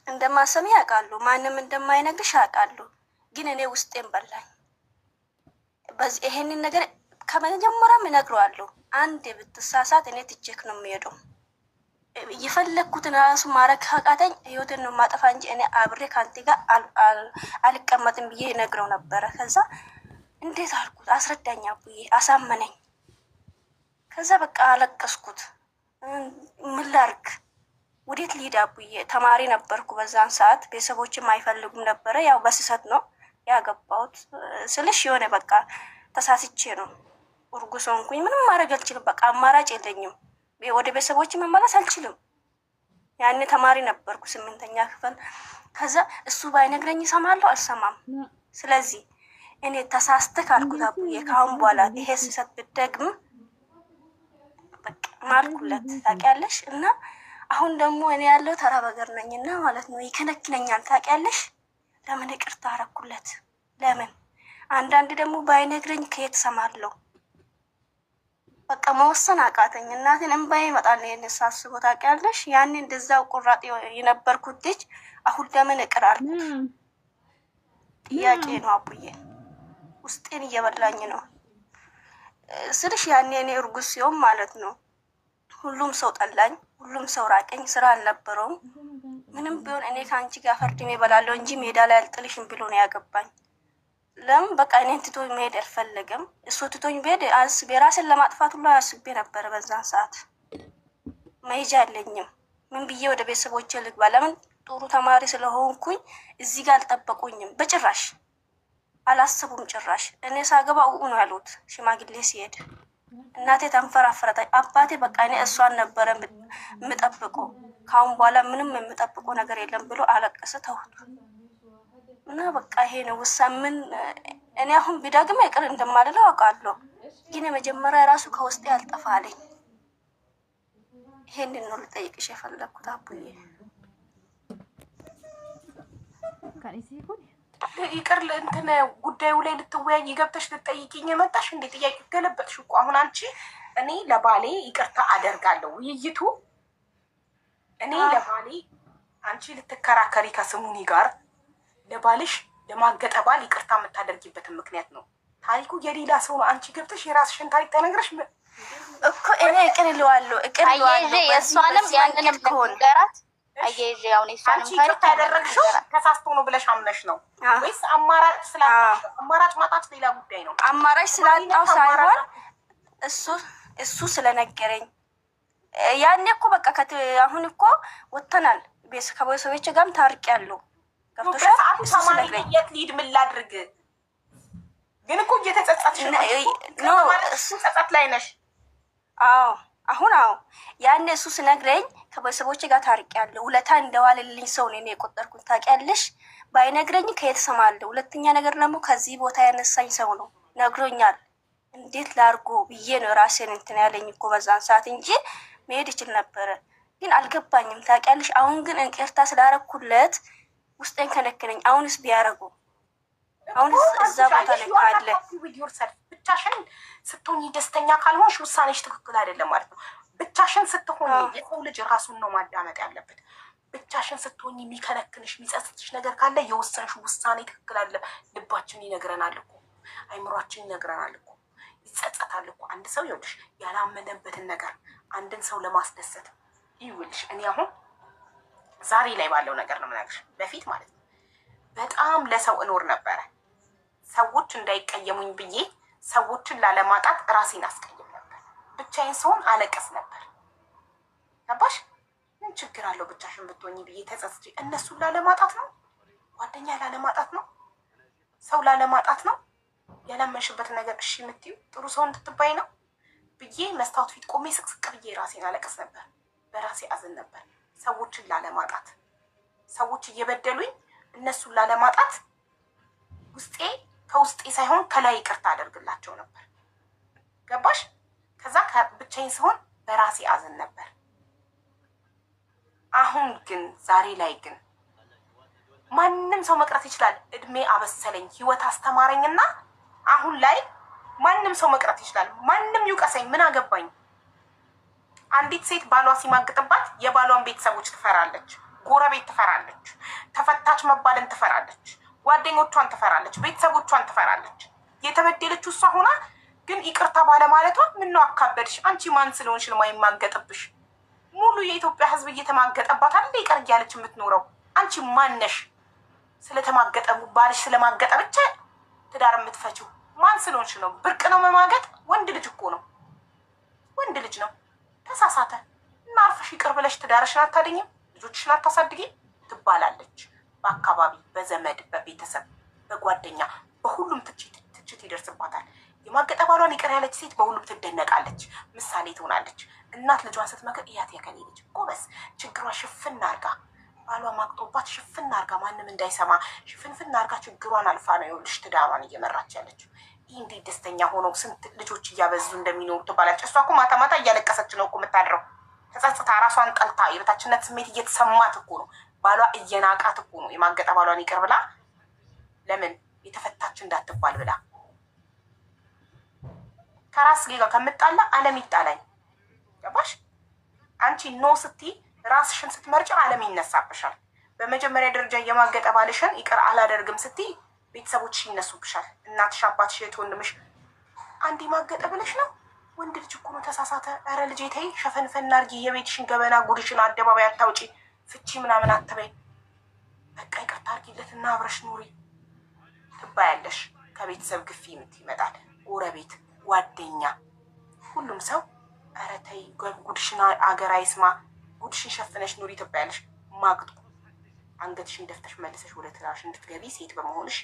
እንደማሰሚ ያውቃሉ፣ ማንም እንደማይነግርሽ ያውቃሉ። ግን እኔ ውስጤን በላኝ። በዚህ ይሄንን ነገር ከመጀመሪያም እነግረዋለሁ። አንድ ብትሳሳት እኔ ትቼክ ነው የሚሄደው። የፈለግኩትን ራሱ ማድረግ ካቃተኝ ህይወትን ነው ማጠፋ እንጂ እኔ አብሬ ከአንተ ጋር አልቀመጥም ብዬ ነግረው ነበረ። ከዛ እንዴት አልኩት፣ አስረዳኝ አቡዬ፣ አሳመነኝ። ከዛ በቃ አለቀስኩት። ምን ላድርግ፣ ወዴት ልሂድ አቡዬ? ተማሪ ነበርኩ በዛን ሰዓት፣ ቤተሰቦችም አይፈልጉም ነበረ። ያው በስህተት ነው ያገባሁት ስልሽ የሆነ በቃ ተሳስቼ ነው። እርጉዝ ሆንኩኝ። ምንም ማድረግ አልችልም። በቃ አማራጭ የለኝም። ወደ ቤተሰቦች መመለስ አልችልም። ያኔ ተማሪ ነበርኩ 8ኛ ክፍል። ከዛ እሱ ባይነግረኝ እሰማለሁ አልሰማም። ስለዚህ እኔ ተሳስተህ ካልኩት አቡዬ ከአሁን በኋላ ይሄ ስህተት ብትደግም በቃ ማልኩለት ታውቂያለሽ። እና አሁን ደግሞ እኔ ያለው ተራ በገር ነኝና ማለት ነው ይከነክነኛል ታውቂያለሽ። ለምን ይቅርታ አደረኩለት? ለምን አንዳንድ ደግሞ ባይነግረኝ ከየት እሰማለሁ? በቃ መወሰን አቃተኝ። እናቴን እንባዬ ይመጣል ይሄን ሳስበው ታውቂያለሽ። ያኔ እንደዛው ቁራጥ የነበርኩት ልጅ አሁን ለምን ይቅር አልኩት? ጥያቄ ነው አቡዬ፣ ውስጤን እየበላኝ ነው ስልሽ። ያኔ እኔ እርጉዝ ሲሆን ማለት ነው ሁሉም ሰው ጠላኝ፣ ሁሉም ሰው ራቀኝ፣ ስራ አልነበረውም። ምንም ቢሆን እኔ ከአንቺ ጋር ፈርድሜ እበላለሁ እንጂ ሜዳ ላይ አልጥልሽም ብሎ ነው ያገባኝ። ለምን በቃ እኔን ትቶኝ መሄድ አልፈለገም። እሱ ትቶኝ ብሄድ አስቤ ራስን ለማጥፋት ሁሉ አስቤ ነበረ። በዛን ሰዓት መሄጃ የለኝም። ምን ብዬ ወደ ቤተሰቦቼ ልግባ? ለምን ጥሩ ተማሪ ስለሆንኩኝ እዚህ ጋር አልጠበቁኝም። በጭራሽ አላሰቡም ጭራሽ። እኔ ሳገባ ነው ያሉት ሽማግሌ ሲሄድ። እናቴ ተንፈራፈረታኝ። አባቴ በቃ እኔ እሷን ነበረ የምጠብቀው፣ ካሁን በኋላ ምንም የምጠብቀው ነገር የለም ብሎ አለቀሰ። ተውት እና በቃ ይሄ ነው ውሳምን። እኔ አሁን ቢዳግም ይቅር እንደማልለው አውቃለሁ፣ ግን የመጀመሪያ ራሱ ከውስጤ አልጠፋልኝ። ይሄንን ነው ልጠይቅሽ የፈለግኩት አቡዬ። ይቅር እንትን ጉዳዩ ላይ ልትወያይ ገብተሽ ልትጠይቂኝ የመጣሽ እንዴ? ጥያቄ ገለበጥሽ እኮ። አሁን አንቺ እኔ ለባሌ ይቅርታ አደርጋለሁ ውይይቱ እኔ ለባሌ አንቺ ልትከራከሪ ከስሙኒ ጋር ለባልሽ ለማገጠ ባል ይቅርታ የምታደርጊበትን ምክንያት ነው። ታሪኩ የሌላ ሰው ነው። አንቺ ገብተሽ የራስሽን ታሪክ ተነግረሽ እኮ እኔ እቅር ይለዋለሁ አየዤ የእሷንም ያንንም ንገራት። አየዤ አሁን የእሷንም ታሪክ ያደረግሽው ተሳስቶ ነው ብለሽ አምነሽ ነው ወይስ አማራጭ ስላጣሽ? አማራጭ ማጣት ሌላ ጉዳይ ነው። አማራጭ ስላጣው ሳይሆን እሱ ስለነገረኝ ያኔ እኮ በቃ አሁን እኮ ወጥተናል። ከቤተሰቦቼ ጋርም ታርቂያለሁ። ገብቶሻል? እሱ ስለነገረኝ የት ልሂድ ምን ላድርግ? ግን እኮ እየተጸጸትሽ ነው። እሱ ጸጸት ላይ ነሽ። አሁን ያኔ እሱ ስነግረኝ ከቤተሰቦቼ ጋር ታርቂያለሁ። ውለታ እንደዋለልኝ ሰው ነው እኔ የቆጠርኩት። ታውቂያለሽ? ባይነግረኝ ከየት እሰማለሁ? ሁለተኛ ነገር ደግሞ ከዚህ ቦታ ያነሳኝ ሰው ነው ነግሮኛል። እንዴት ላርጎ ብዬ ነው ራሴን እንትን ያለኝ እኮ በዛን ሰዓት እንጂ መሄድ ይችል ነበረ። ግን አልገባኝም። ታውቂያለሽ? አሁን ግን እንቅርታ ስላረኩለት ውስጤን ከነከነኝ። አሁንስ ቢያረጉ አሁንስ እዛ ቦታ ላይ ካለ ብቻሽን ስትሆኚ ደስተኛ ካልሆንሽ ውሳኔሽ ትክክል አይደለም ማለት ነው። ብቻሽን ስትሆኚ የሰው ልጅ ራሱን ነው ማዳመጥ ያለበት። ብቻሽን ስትሆኚ የሚከለክልሽ የሚጸጽትሽ ነገር ካለ የወሰንሽ ውሳኔ ትክክል አይደለም። ልባችን ይነግረናል እኮ አይምሯችን ይነግረናል እኮ ይጸጸታል እኮ። አንድ ሰው ይኸውልሽ ያላመነበትን ነገር አንድን ሰው ለማስደሰት ይኸውልሽ እኔ አሁን ዛሬ ላይ ባለው ነገር ነው የምነግርሽ። በፊት ማለት ነው በጣም ለሰው እኖር ነበረ። ሰዎች እንዳይቀየሙኝ ብዬ ሰዎችን ላለማጣት ራሴን አስቀይም ነበር። ብቻዬን ስሆን አለቅስ ነበር። ገባሽ? ምን ችግር አለው ብቻሽን ብትሆኚ ብዬ ተጸጽቼ። እነሱን ላለማጣት ነው፣ ጓደኛ ላለማጣት ነው፣ ሰው ላለማጣት ነው። ያለመንሽበትን ነገር እሺ የምትይው ጥሩ ሰው እንድትባይ ነው ብዬ መስታወት ፊት ቆሜ ስቅስቅ ብዬ ራሴን አለቅስ ነበር። በራሴ አዝን ነበር። ሰዎችን ላለማጣት፣ ሰዎች እየበደሉኝ እነሱን ላለማጣት ውስጤ ከውስጤ ሳይሆን ከላይ ይቅርታ አደርግላቸው ነበር። ገባሽ? ከዛ ብቻዬን ስሆን በራሴ አዝን ነበር። አሁን ግን ዛሬ ላይ ግን ማንም ሰው መቅረት ይችላል። እድሜ አበሰለኝ፣ ህይወት አስተማረኝና አሁን ላይ ማንም ሰው መቅረት ይችላል። ማንም ይውቀሰኝ፣ ምን አገባኝ? አንዲት ሴት ባሏ ሲማግጥባት የባሏን ቤተሰቦች ትፈራለች፣ ጎረቤት ትፈራለች፣ ተፈታች መባልን ትፈራለች፣ ጓደኞቿን ትፈራለች፣ ቤተሰቦቿን ትፈራለች። የተበደለችው እሷ ሆና ግን ይቅርታ ባለማለቷ ምነው አካበድሽ? አንቺ ማን ስለሆንሽ ነው የማይማገጥብሽ? ሙሉ የኢትዮጵያ ህዝብ እየተማገጠባት አይደል ይቅር እያለች የምትኖረው? አንቺ ማነሽ? ስለተማገጠ ባልሽ ስለማገጠ ብቻ ትዳር የምትፈችው ማን ስለሆንሽ ነው? ብርቅ ነው መማገጥ? ወንድ ልጅ እኮ ነው፣ ወንድ ልጅ ነው። ተሳሳተ እና አርፈሽ ይቅር ብለሽ ትዳርሽን አታድኝም፣ ልጆችሽን አታሳድጊም ትባላለች። በአካባቢ በዘመድ በቤተሰብ በጓደኛ በሁሉም ትችት ይደርስባታል። የማገጠ ባሏን ይቅር ያለች ሴት በሁሉም ትደነቃለች፣ ምሳሌ ትሆናለች። እናት ልጇን ስትመክር እያት የከሌ ልጅ ጎበዝ፣ ችግሯ ሽፍን አርጋ ባሏ ማቅጦባት ሽፍን አርጋ ማንም እንዳይሰማ ሽፍንፍን አርጋ ችግሯን አልፋ ነው ይኸውልሽ ትዳሯን እየመራች ያለችው። ይህ እንዴት ደስተኛ ሆነው ስንት ልጆች እያበዙ እንደሚኖሩ ትባላለች። እሷ እኮ ማታ ማታ እያለቀሰች ነው እኮ የምታድረው። ተጸጽታ ራሷን ጠልታ የበታችነት ስሜት እየተሰማት እኮ ነው። ባሏ እየናቃት እኮ ነው የማገጠ ባሏን ይቅር ብላ ለምን የተፈታች እንዳትባል ብላ። ከራስ ጋር ከምጣላ ዓለም ይጣላኝ። ገባሽ? አንቺ ኖ ስትይ ራስሽን ስትመርጭ ዓለም ይነሳብሻል። በመጀመሪያ ደረጃ የማገጠ ባልሽን ይቅር አላደርግም ስትይ ቤተሰቦችሽ ይነሱብሻል። እናትሽ፣ አባትሽ፣ እህት፣ ወንድምሽ አንዴ ማገጠ ብለሽ ነው። ወንድ ልጅ እኮ ነው ተሳሳተ። ኧረ ልጄ ተይ ሸፈንፈን አድርጊ፣ የቤትሽን ገበና ጉድሽን አደባባይ አታውጪ፣ ፍቺ ምናምን አትበይ፣ በቃ ይቅርታ አድርጊለትና አብረሽ ኑሪ ትባያለሽ። ከቤተሰብ ግፊ ምት ይመጣል፣ ጎረቤት፣ ጓደኛ፣ ሁሉም ሰው ኧረ ተይ ጉድሽን አገር አይስማ፣ ጉድሽን ሸፍነሽ ኑሪ ትባያለሽ። ማግጡ አንገትሽን ደፍተሽ መልሰሽ ወደ ትዳርሽ እንድትገቢ ሴት በመሆንሽ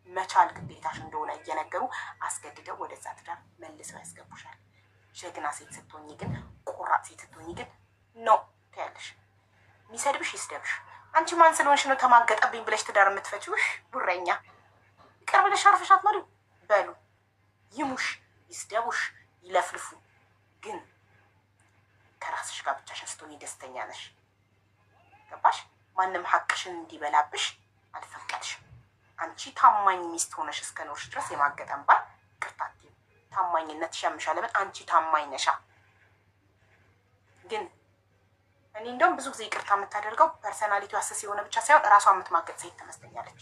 መቻል ግዴታሽ እንደሆነ እየነገሩ አስገድደው ወደዛ ትዳር መልሰው ያስገቡሻል። ጀግና ሴት ስትሆኚ ግን፣ ቆራጥ ሴት ስትሆኚ ግን ኖ ትያለሽ። የሚሰድብሽ ይስደብሽ። አንቺ ማን ስለሆንሽ ነው ተማገጠብኝ ብለሽ ትዳር የምትፈችው? ጉረኛ ይቅር ብለሽ አርፈሽ አትኖሪ በሉ። ይሙሽ፣ ይስደቡሽ፣ ይለፍልፉ፣ ግን ከራስሽ ጋር ብቻሽን ስትሆኚ ደስተኛ ነሽ። ገባሽ? ማንም ሀቅሽን እንዲበላብሽ አልፈቀድሽም። አንቺ ታማኝ ሚስት ሆነሽ እስከ ኖርሽ ድረስ የማገጠም ባል ቅርታት ታማኝነት ሸምሻል። ለምን? አንቺ ታማኝ ነሻ። ግን እኔ እንደውም ብዙ ጊዜ ይቅርታ የምታደርገው ፐርሰናሊቲው አሰስ የሆነ ብቻ ሳይሆን እራሷን የምትማገጥ ሴት ትመስለኛለች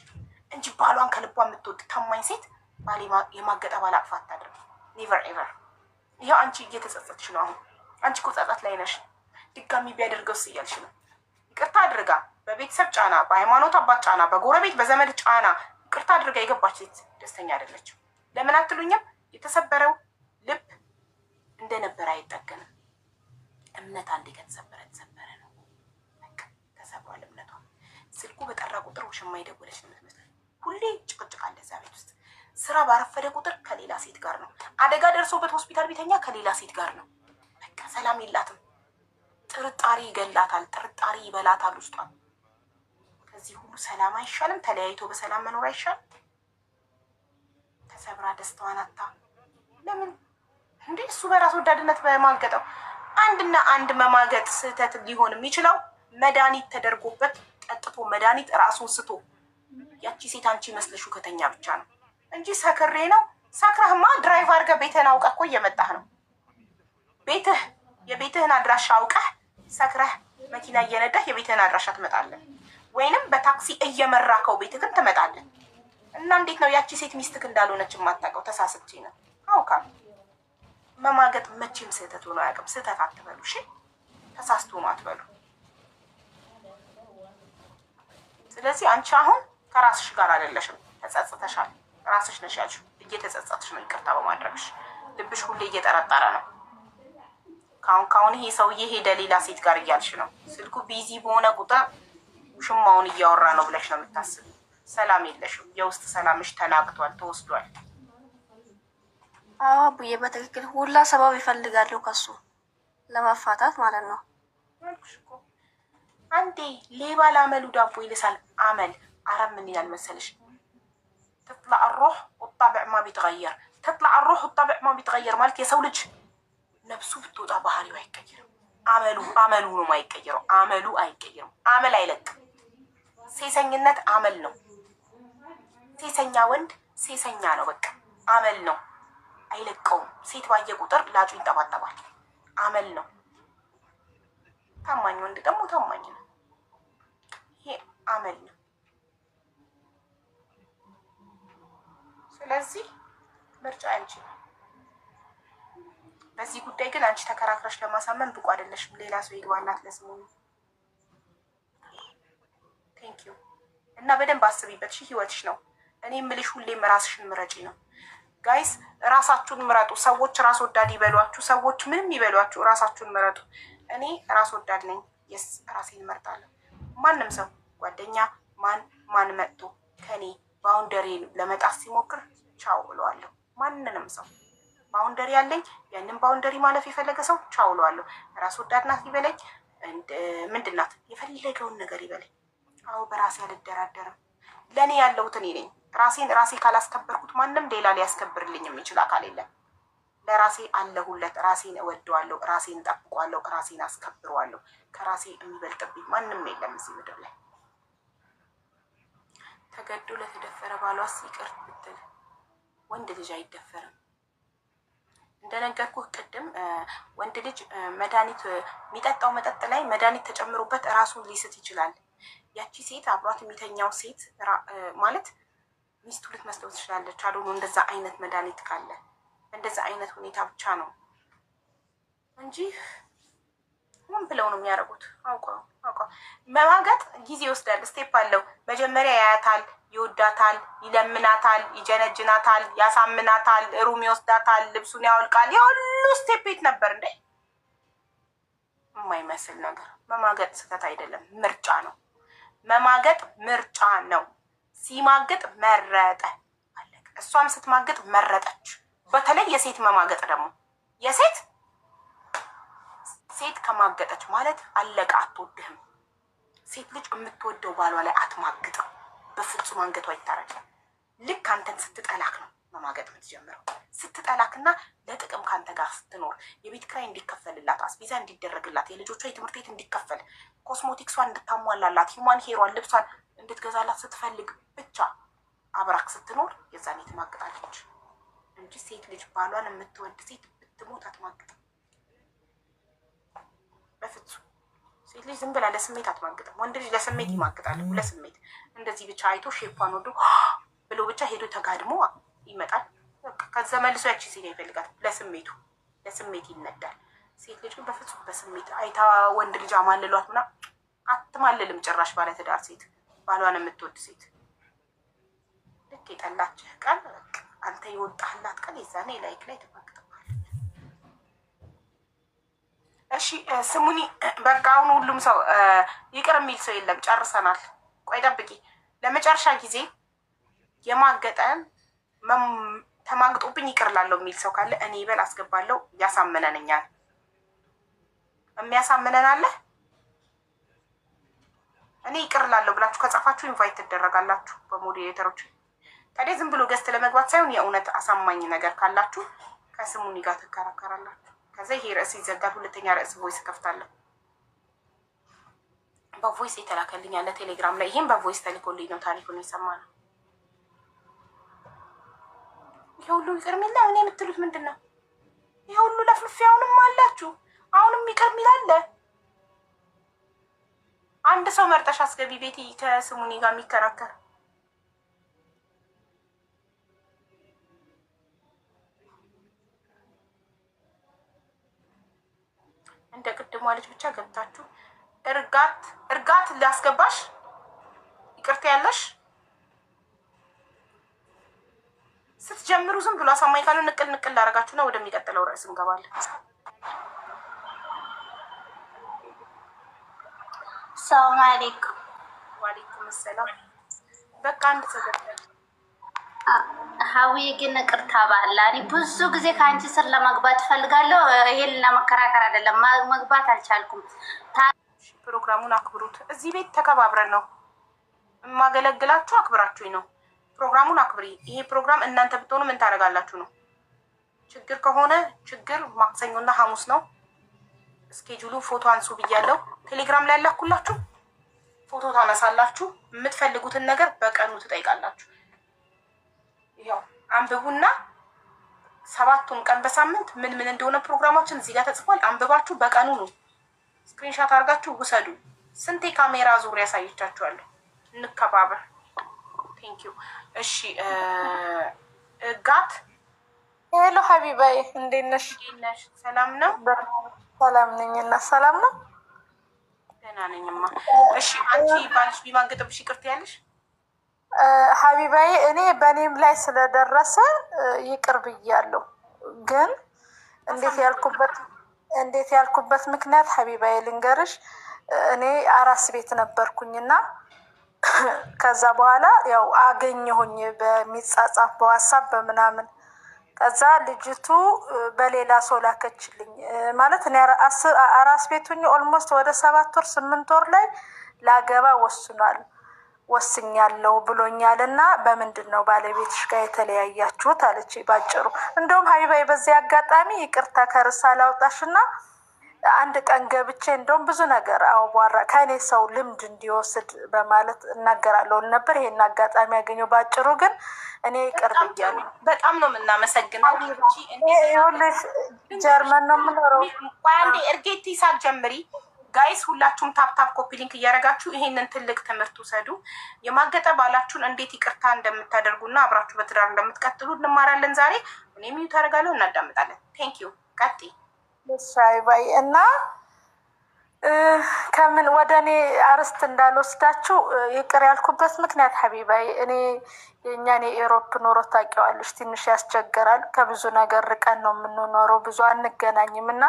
እንጂ ባሏን ከልቧ የምትወድ ታማኝ ሴት ባል የማገጠ ባል አቅፋ አታደርግ። ኔቨር ኤቨር። ይኸው አንቺ እየተጸጸትሽ ነው። አሁን አንቺ እኮ ጸጸት ላይ ነሽ። ድጋሚ ቢያደርገውስ እያልሽ ነው። ይቅርታ አድርጋ በቤተሰብ ጫና፣ በሃይማኖት አባት ጫና፣ በጎረቤት በዘመድ ጫና ይቅርታ አድርጋ የገባች ሴት ደስተኛ አይደለችም። ለምን አትሉኝም? የተሰበረው ልብ እንደነበረ አይጠገንም። እምነት አንዴ ከተሰበረ ተሰበረ ነው። በቃ ተሰብሯል እምነቷ። ስልኩ በጠራ ቁጥር ውሽማ የደወለች ነው የምትመስለው። ሁሌ ጭቅጭቅ አለ እዛ ቤት ውስጥ። ስራ ባረፈደ ቁጥር ከሌላ ሴት ጋር ነው። አደጋ ደርሶበት ሆስፒታል ቤተኛ ከሌላ ሴት ጋር ነው። በቃ ሰላም የላትም። ጥርጣሬ ይገላታል። ጥርጣሬ ይበላታል ውስጧን። ከዚህ ሁሉ ሰላም አይሻልም? ተለያይቶ በሰላም መኖር አይሻልም? ተሰብራ ደስታዋን አታ ለምን እንዴ? እሱ በራስ ወዳድነት በማገጠው አንድና አንድ መማገጥ ስህተት ሊሆን የሚችለው መድኃኒት ተደርጎበት ጠጥቶ መድኃኒት ራሱን ስቶ ያቺ ሴት አንቺ መስለሹ ከተኛ ብቻ ነው እንጂ ሰክሬ ነው። ሰክረህማ ድራይቭ አድርገህ ቤትህን አውቀህ እኮ እየመጣህ ነው። ቤትህ የቤትህን አድራሻ አውቀህ ሰክረህ መኪና እየነዳህ የቤትህን አድራሻ ትመጣለህ፣ ወይንም በታክሲ እየመራከው ቤትህን ትመጣለህ። እና እንዴት ነው ያቺ ሴት ሚስትክ እንዳልሆነች የማታውቀው? ተሳስቼ ነው አውቃ። መማገጥ መቼም ስህተት ሆኖ አያውቅም። ስህተት አትበሉ እሺ፣ ተሳስቶ ነው አትበሉ። ስለዚህ አንቺ አሁን ከራስሽ ጋር አይደለሽም፣ ተጸጽተሻል። ራስሽ ነሽ ያልሽው፣ እየተጸጸትሽ ነው ይቅርታ በማድረግሽ። ልብሽ ሁሌ እየጠረጠረ ነው። ካሁን ይሄ ሰውዬ ሄደ ሌላ ሴት ጋር እያልሽ ነው። ስልኩ ቢዚ በሆነ ቁጥር ውሽማውን እያወራ ነው ብለሽ ነው የምታስብ። ሰላም የለሽም። የውስጥ ሰላምሽ ተናግቷል፣ ተወስዷል። አዎ አቡዬ በትክክል ሁላ ሰበብ ይፈልጋሉ ከሱ ለማፋታት ማለት ነው። አንዴ ሌባ ላመሉ ዳቦ ይልሳል። አመል አረብ ምን ይላል መሰለሽ? تطلع الروح والطبع ما بيتغير تطلع الروح والطبع ما بيتغير ማለት የሰው ልጅ ነፍሱ ብትወጣ ባህሪው አይቀየርም። አመሉ ነው የማይቀየረው። አመሉ አይቀየርም። አመል አይለቅም። ሴሰኝነት አመል ነው። ሴሰኛ ወንድ ሴሰኛ ነው። በቃ አመል ነው፣ አይለቀውም። ሴት ባየ ቁጥር ላጩ ይንጠባጠባል። አመል ነው። ታማኝ ወንድ ደግሞ ታማኝ ነው። ይሄ አመል ነው። ስለዚህ ምርጫ አንቺ ነው። በዚህ ጉዳይ ግን አንቺ ተከራክረሽ ለማሳመን ብቁ አይደለሽም። ሌላ ሰው ይግባላት ለስሙ። ቴንክ ዩ። እና በደንብ አስቢበት። እሺ ህይወትሽ ነው። እኔ የምልሽ ሁሌም ራስሽን ምረጪ ነው። ጋይስ ራሳችሁን ምረጡ። ሰዎች ራስ ወዳድ ይበሏችሁ፣ ሰዎች ምንም ይበሏችሁ፣ ራሳችሁን ምረጡ። እኔ ራስ ወዳድ ነኝ። የስ ራሴን እመርጣለሁ። ማንም ሰው ጓደኛ ማን መጥቶ ከኔ ባውንደሪ ለመጣስ ሲሞክር ቻው እለዋለሁ። ማንንም ሰው ባውንደሪ ያለኝ ያንን ባውንደሪ ማለፍ የፈለገ ሰው ቻው እለዋለሁ። ራስ ወዳድ ናት ይበለኝ፣ ምንድን ናት የፈለገውን ነገር ይበለኝ። አዎ በራሴ አልደራደርም። ለእኔ ያለሁት እኔ ነኝ። ራሴ ካላስከበርኩት ማንም ሌላ ሊያስከብርልኝ የሚችል አካል የለም። ለራሴ አለሁለት። ራሴን እወደዋለሁ፣ ራሴን እጠብቀዋለሁ፣ ራሴን አስከብረዋለሁ። ከራሴ የሚበልጥብኝ ማንም የለም እዚህ ምድር ላይ። ተገዶ ለተደፈረ ባሏስ ይቅር ብትል ወንድ ልጅ አይደፈርም። እንደነገርኩህ ቅድም ወንድ ልጅ መድኃኒት የሚጠጣው መጠጥ ላይ መድኃኒት ተጨምሮበት ራሱን ሊስት ይችላል። ያቺ ሴት አብሯት የሚተኛው ሴት ማለት ሚስቱ ልትመስለው ትችላለች። አዶኑ እንደዛ አይነት መድኃኒት ካለ እንደዛ አይነት ሁኔታ ብቻ ነው እንጂ ምን ብለው ነው የሚያደርጉት? አውቀው መማገጥ ጊዜ ይወስዳል። ስቴፕ አለው። መጀመሪያ ያያታል፣ ይወዳታል፣ ይለምናታል፣ ይጀነጅናታል፣ ያሳምናታል፣ ሩም ይወስዳታል፣ ልብሱን ያወልቃል። የሁሉ ስቴፕ ቤት ነበር እንዴ? የማይመስል ነገር። መማገጥ ስህተት አይደለም፣ ምርጫ ነው። መማገጥ ምርጫ ነው። ሲማግጥ መረጠ፣ አለቀ። እሷም ስትማግጥ መረጠች። በተለይ የሴት መማገጥ ደግሞ ሴት ከማገጠች ማለት አለቀ፣ አትወድህም። ሴት ልጅ የምትወደው ባሏ ላይ አትማግጥም በፍጹም። አንገቷ ይታረዳል። ልክ አንተን ስትጠላክ ነው መማገጥ የምትጀምረው። ስትጠላክና ለጥቅም ከአንተ ጋር ስትኖር የቤት ኪራይ እንዲከፈልላት፣ አስቤዛ እንዲደረግላት፣ የልጆቿ የትምህርት ቤት እንዲከፈል፣ ኮስሞቲክሷን እንድታሟላላት፣ ሂማን ሄሯን ልብሷን እንድትገዛላት ስትፈልግ ብቻ አብራክ ስትኖር የዛኔ ትማግጣለች እንጂ ሴት ልጅ ባሏን የምትወድ ሴት ብትሞት አትማግጥም በፍጹም። ሴት ልጅ ዝም ብላ ለስሜት አትማግጥም። ወንድ ልጅ ለስሜት ይማግጣል። ለስሜት እንደዚህ ብቻ አይቶ ሼፓን ወዶ ብሎ ብቻ ሄዶ ተጋድሞ ይመጣል። ከዛ መልሶ ያቺ ሴት ይፈልጋል ለስሜቱ። ለስሜት ይነዳል። ሴት ልጅ ግን በፍጹም በስሜት አይታ ወንድ ልጅ አማልሏት ምናምን አትማልልም። ጭራሽ ባለትዳር ሴት ባሏን የምትወድ ሴት ልክ የጠላችህ ቀን አንተ የወጣህላት ቀን የዛኔ ላይክ ላይ ትማግጠባል። እሺ ስሙኒ፣ በቃ አሁን ሁሉም ሰው ይቅር የሚል ሰው የለም። ጨርሰናል። ቆይ ጠብቂ። ለመጨረሻ ጊዜ የማገጠን ተማግጦብኝ ይቅር ላለው የሚል ሰው ካለ እኔ ይበል አስገባለሁ። ያሳምነንኛል። የሚያሳምነን አለ። እኔ ይቅር ላለው ብላችሁ ከጻፋችሁ ኢንቫይት ትደረጋላችሁ በሞዴሬተሮች። ታዲያ ዝም ብሎ ገስት ለመግባት ሳይሆን የእውነት አሳማኝ ነገር ካላችሁ ከስሙኒ ጋር ትከራከራላችሁ። ከዛ ይሄ ርዕስ ይዘጋል። ሁለተኛ ርዕስ ቮይስ ከፍታለሁ። በቮይስ የተላከልኝ ያለ ቴሌግራም ላይ ይሄን በቮይስ ተልኮልኝ ነው ታሪኩን የሰማነው። ይሄ ሁሉ ይቅር የሚል ነው። እኔ የምትሉት ምንድን ነው? ይሄ ሁሉ ለፍልፌ አሁንም አላችሁ። አሁንም ይቅር የሚል አለ። አንድ ሰው መርጠሽ አስገቢ ቤቲ ከስሙኒ ጋር የሚከራከር እንደ ቅድሟ ልጅ ብቻ ገብታችሁ እርጋት ሊያስገባሽ ይቅርታ ያለሽ ስትጀምሩ ዝም ብሎ አሳማኝ ካሉ ንቅል ላደርጋችሁ ነው። ወደሚቀጥለው ርዕስ እንገባለን። ሰላም አለይኩም። ወአለይኩም ሰላም። በቃ አንድ ተገደለ። ሀዊ ግን ቅርታ ባላ እኔ ብዙ ጊዜ ከአንቺ ስር ለመግባት ፈልጋለሁ። ይሄን ለመከራከር አይደለም፣ መግባት አልቻልኩም። ፕሮግራሙን አክብሩት። እዚህ ቤት ተከባብረን ነው የማገለግላችሁ። አክብራችሁኝ ነው። ፕሮግራሙን አክብሪ። ይሄ ፕሮግራም እናንተ ብትሆኑ ምን ታደርጋላችሁ ነው። ችግር ከሆነ ችግር ማክሰኞና ሐሙስ ነው። ስኬጁሉ ፎቶ አንሱ ብያለሁ። ቴሌግራም ላይ ያላኩላችሁ ፎቶ ታነሳላችሁ። የምትፈልጉትን ነገር በቀኑ ትጠይቃላችሁ። ያው አንብቡና 7ቱን ቀን በሳምንት ምን እንደሆነ ፕሮግራማችን እዚህ ጋር ተጽፏል። አንብባችሁ በቀኑ ነው ስክሪንሻት አድርጋችሁ ውሰዱ። ስንቴ ካሜራ ዙር ያሳየቻችኋለሁ። እንከባበር። ቴንክ ዩ። እሺ ጋት ሄሎ ሀቢባዬ፣ እንዴት ነሽ? ሰላም ነው? ሰላም ነኝ። እና ሰላም ነው? ደህና ነኝማ። እሺ አንቺ ባልሽ ቢማግጥብሽ ይቅርታ ያለሽ? ሀቢባዬ እኔ በእኔም ላይ ስለደረሰ ይቅር ብያለሁ። ግን እንዴት ያልኩበት ምክንያት ሀቢባዬ ልንገርሽ። እኔ አራስ ቤት ነበርኩኝና ከዛ በኋላ ያው አገኘሁኝ በሚጻጻፍ በዋትስአፕ በምናምን። ከዛ ልጅቱ በሌላ ሰው ላከችልኝ። ማለት እኔ አራስ ቤቱኝ ኦልሞስት ወደ 7 ወር 8 ወር ላይ ላገባ ወስኛለሁ ብሎኛል። እና በምንድን ነው ባለቤትሽ ጋር የተለያያችሁት አለች ባጭሩ። እንደውም ሀቢባዬ በዚህ አጋጣሚ ይቅርታ ከርሳ ላውጣሽና አንድ ቀን ገብቼ እንደውም ብዙ ነገር አዋራ ከእኔ ሰው ልምድ እንዲወስድ በማለት እናገራለሁ ነበር። ይሄን አጋጣሚ ያገኘው ባጭሩ። ግን እኔ ይቅር ብያለሁ። በጣም ነው የምናመሰግነው። ይኸውልሽ ጀርመን ነው የምኖረው። አንዴ እርጌቲ ሳትጀምሪ ጋይስ ሁላችሁም ታፕታፕ ኮፒ ሊንክ እያደረጋችሁ ይሄንን ትልቅ ትምህርት ውሰዱ። የማገጠ ባላችሁን እንዴት ይቅርታ እንደምታደርጉና አብራችሁ በትዳር እንደምትቀጥሉ እንማራለን ዛሬ። እኔ ሚዩት አደርጋለሁ፣ እናዳምጣለን። ቴንክ ዩ። ቀጥይ ሻይባይ። እና ከምን ወደ እኔ አርስት እንዳልወስዳችሁ ይቅር ያልኩበት ምክንያት ሀቢባይ፣ እኔ የእኛን የኢሮፕ ኑሮ ታውቂዋለሽ፣ ትንሽ ያስቸግራል። ከብዙ ነገር ርቀን ነው የምንኖረው፣ ብዙ አንገናኝም። እና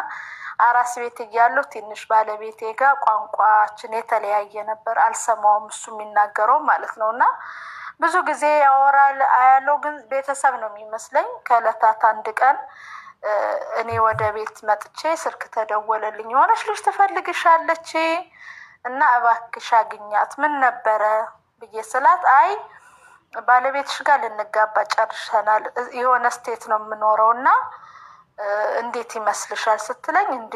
አራስ ቤት እያለሁ ትንሽ ባለቤቴ ጋር ቋንቋችን የተለያየ ነበር። አልሰማውም እሱ የሚናገረው ማለት ነው። እና ብዙ ጊዜ ያወራል አያለው፣ ግን ቤተሰብ ነው የሚመስለኝ። ከዕለታት አንድ ቀን እኔ ወደ ቤት መጥቼ ስልክ ተደወለልኝ። የሆነች ልጅ ትፈልግሻለች እና እባክሽ አግኛት። ምን ነበረ ብዬ ስላት፣ አይ ባለቤትሽ ጋር ልንጋባ ጨርሰናል፣ የሆነ ስቴት ነው የምኖረው እና እንዴት ይመስልሻል ስትለኝ፣ እንዴ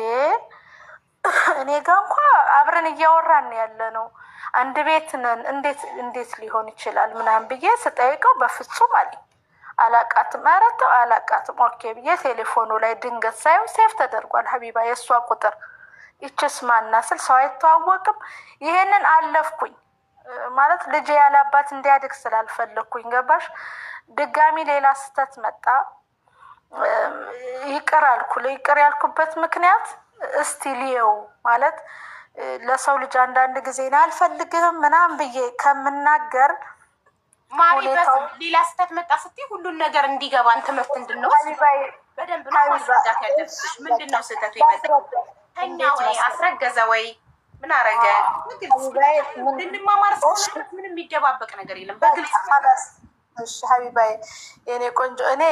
እኔ ጋ እንኳ አብረን እያወራን ያለ ነው፣ አንድ ቤት ነን፣ እንዴት ሊሆን ይችላል ምናምን ብዬ ስጠይቀው በፍጹም አለኝ። አላቃትም። ኧረ ተው አላቃትም። ኦኬ ብዬ ቴሌፎኑ ላይ ድንገት ሳይሆን ሴፍ ተደርጓል ሀቢባ የእሷ ቁጥር። ይችስ ማና ስል ሰው አይተዋወቅም። ይሄንን አለፍኩኝ ማለት ልጅ ያላባት እንዲያድግ ስላልፈለግኩኝ ገባሽ። ድጋሚ ሌላ ስህተት መጣ። ይቅር አልኩ። ይቅር ያልኩበት ምክንያት እስቲ ልየው ማለት ለሰው ልጅ አንዳንድ ጊዜ ነው አልፈልግህም ምናምን ብዬ ከምናገር ማሪ ሌላ ስህተት መጣ ስትይ ሁሉን ነገር እንዲገባን ትምህርት እንድንወስድ በደንብ ነው ማስረዳት ያለብሽ። ምንድን ነው ስህተቱ? የመጣው ተኛ ወይ አስረገዘ ወይ ምን አረገ? እንድንማማር ስለሆነ ምንም የሚደባበቅ ነገር የለም በግልጽ። እሺ ሀቢባይ የኔ ቆንጆ፣ እኔ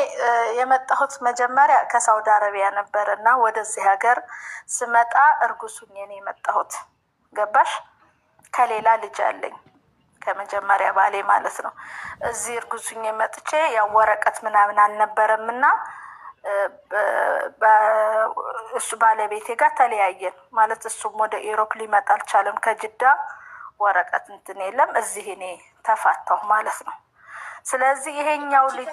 የመጣሁት መጀመሪያ ከሳውዲ አረቢያ ነበር እና ወደዚህ ሀገር ስመጣ እርጉሱኝ የኔ የመጣሁት ገባሽ? ከሌላ ልጅ አለኝ ከመጀመሪያ ባሌ ማለት ነው። እዚህ እርጉሱኝ መጥቼ ያው ወረቀት ምናምን አልነበረም እና እሱ ባለቤቴ ጋር ተለያየን ማለት እሱም ወደ ኢሮፕ ሊመጣ አልቻለም ከጅዳ ወረቀት እንትን የለም። እዚህ እኔ ተፋታሁ ማለት ነው። ስለዚህ ይሄኛው ልጅ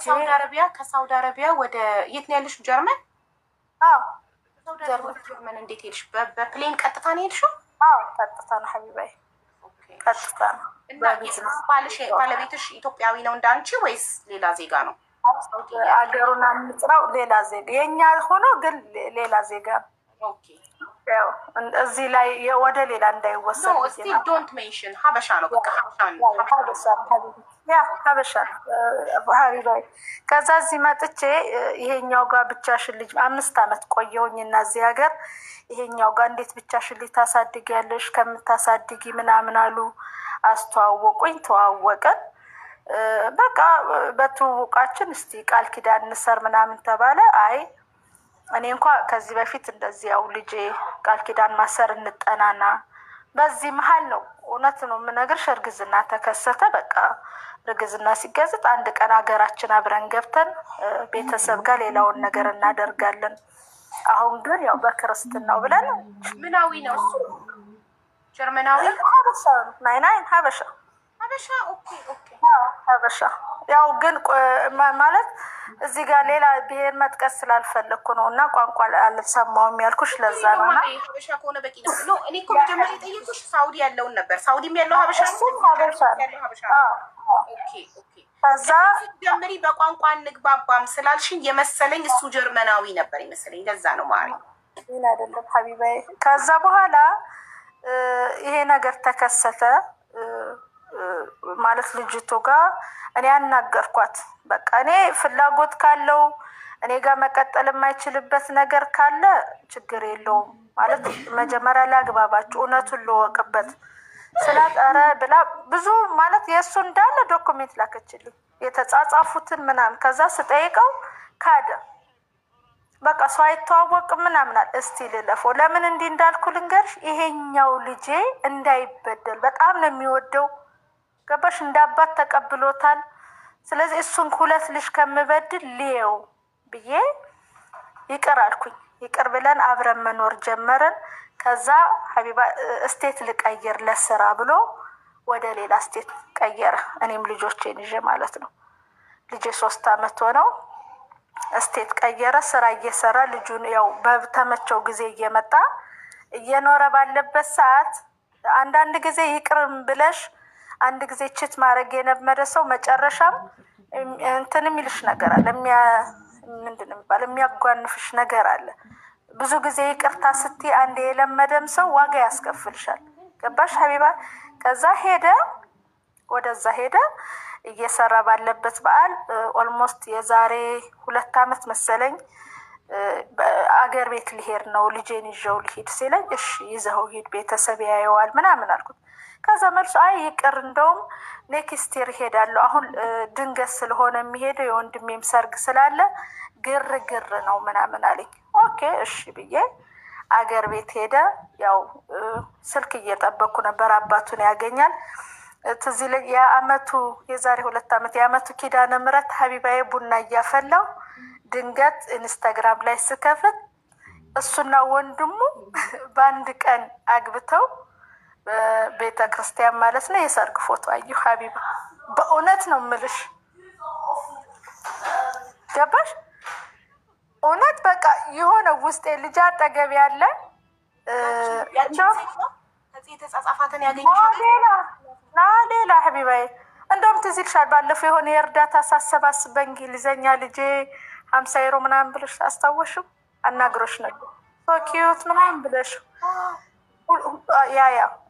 ከሳውዲ አረቢያ ወደ የት ነው ያለሽ? ጀርመን? አዎ ጀርመን። እንዴት ሄድሽ? በፕሌን ቀጥታ ነው ሄድሽው? አዎ ቀጥታ ነው ሀቢባይ፣ ቀጥታ ነው። እና ባለቤትሽ ኢትዮጵያዊ ነው እንዳንቺ ወይስ ሌላ ዜጋ ነው? አገሩን አንጥራው ሌላ ዜጋ የኛ ሆኖ ግን ሌላ ዜጋ ነው። ኦኬ ያው እዚህ ላይ ወደ ሌላ እንዳይወሰድ ነው። እስቲ ዶንት ሜንሽን ሀበሻ ነው በቃ ሀበሻ ሀቢባይ። ከዛ እዚህ መጥቼ ይሄኛው ጋር ብቻሽን ልጅ 5 ዓመት ቆየሁኝ እና እዚህ ሀገር ይሄኛው ጋር እንዴት ብቻሽን ልጅ ታሳድጊያለሽ ከምታሳድጊ ምናምን አሉ። አስተዋወቁኝ፣ ተዋወቀን። በቃ በትውውቃችን እስቲ ቃል ኪዳን እንሰር ምናምን ተባለ። አይ እኔ እንኳ ከዚህ በፊት እንደዚህ ያው ልጄ ቃል ኪዳን ማሰር እንጠናና በዚህ መሀል ነው እውነት ነው የምነግርሽ እርግዝና ተከሰተ። በቃ እርግዝና ሲገዝት አንድ ቀን ሀገራችን አብረን ገብተን ቤተሰብ ጋር ሌላውን ነገር እናደርጋለን። አሁን ግን ያው በክርስትናው ብለን ምናዊ ነው እሱ ጀርመናዊ ሀበሻ ናይ ሀበሻ ሀበሻ። ኦኬ ኦኬ ሀበሻ ያው ግን ማለት እዚህ ጋር ሌላ ብሄር መጥቀስ ስላልፈለግኩ ነው እና ቋንቋ አልሰማውም ያልኩሽ ለዛ ነው። እና ሀበሻ ከሆነ በቂ ነው። እኔ እኮ መጀመሪያ የጠየኩሽ ሳውዲ ያለውን ነበር። ሳውዲም ያለው ሀበሻ ከዛ ጀምሪ በቋንቋ እንግባባም ስላልሽኝ የመሰለኝ እሱ ጀርመናዊ ነበር የመሰለኝ። ለዛ ነው ማሪ ይሄን አይደለም ሀቢባይ። ከዛ በኋላ ይሄ ነገር ተከሰተ ማለት ልጅቱ ጋር እኔ አናገርኳት። በቃ እኔ ፍላጎት ካለው እኔ ጋር መቀጠል የማይችልበት ነገር ካለ ችግር የለውም ማለት መጀመሪያ ላግባባችሁ እውነቱን ልወቅበት ስላጠረ ብላ ብዙ ማለት የእሱ እንዳለ ዶክሜንት ላከችልኝ የተጻጻፉትን ምናምን። ከዛ ስጠይቀው ካደ። በቃ ሰው አይተዋወቅም ምናምን አለ። እስቲ ልለፈው ለምን እንዲህ እንዳልኩ ልንገርሽ። ይሄኛው ልጄ እንዳይበደል በጣም ነው የሚወደው ገባሽ? እንዳባት ተቀብሎታል። ስለዚህ እሱን 2 ልጅ ከምበድል ልየው ብዬ ይቅር አልኩኝ። ይቅር ብለን አብረን መኖር ጀመረን። ከዛ ሀቢባ ስቴት ልቀይር ለስራ ብሎ ወደ ሌላ ስቴት ቀየረ። እኔም ልጆቼን ይዤ ማለት ነው። ልጄ 3 ዓመት ሆነው ስቴት ቀየረ። ስራ እየሰራ ልጁን ያው በተመቸው ጊዜ እየመጣ እየኖረ ባለበት ሰዓት አንዳንድ ጊዜ ይቅርም ብለሽ አንድ ጊዜ ችት ማድረግ የለመደ ሰው መጨረሻም እንትን የሚልሽ ነገር አለ። ምንድን ነው የሚባለው? የሚያጓንፍሽ ነገር አለ። ብዙ ጊዜ ይቅርታ ስትይ አንድ የለመደም ሰው ዋጋ ያስከፍልሻል። ገባሽ ሀቢባ? ከዛ ሄደ፣ ወደዛ ሄደ እየሰራ ባለበት በዓል ኦልሞስት የዛሬ 2 ዓመት መሰለኝ አገር ቤት ሊሄድ ነው ልጄን ይዤው ልሂድ ሲለኝ እሺ ይዘኸው ሂድ ቤተሰብ ያየዋል ምናምን አልኩት። ከዛ መልሶ አይ ይቅር እንደውም ኔክስት ይር ሄዳለሁ አሁን ድንገት ስለሆነ የሚሄደው የወንድሜም ሰርግ ስላለ ግርግር ነው ምናምን አለኝ። ኦኬ እሺ ብዬ አገር ቤት ሄደ። ያው ስልክ እየጠበኩ ነበር አባቱን ያገኛል። ትዝ ይለኝ የአመቱ የዛሬ 2 ዓመት የአመቱ ኪዳነ ምህረት ሀቢባዬ ቡና እያፈላው ድንገት ኢንስታግራም ላይ ስከፍት እሱና ወንድሙ በአንድ ቀን አግብተው በቤተ ክርስቲያን ማለት ነው የሰርግ ፎቶ አየሁ። ሀቢባ በእውነት ነው የምልሽ ገባሽ? እውነት በቃ የሆነ ውስጤ ልጅ አጠገብ ያለ የተጻጻፋትን ያገኘሽ ሌላ ሀቢባዬ እንደውም ትዝ ይልሻል ባለፈው የሆነ የእርዳታ ሳሰባስብ በእንግሊዘኛ ልጄ 50 ዩሮ ምናምን ብለሽ አስታወሽው? አናግሮሽ ነበር ኪዩት ምናምን ብለሽ ያ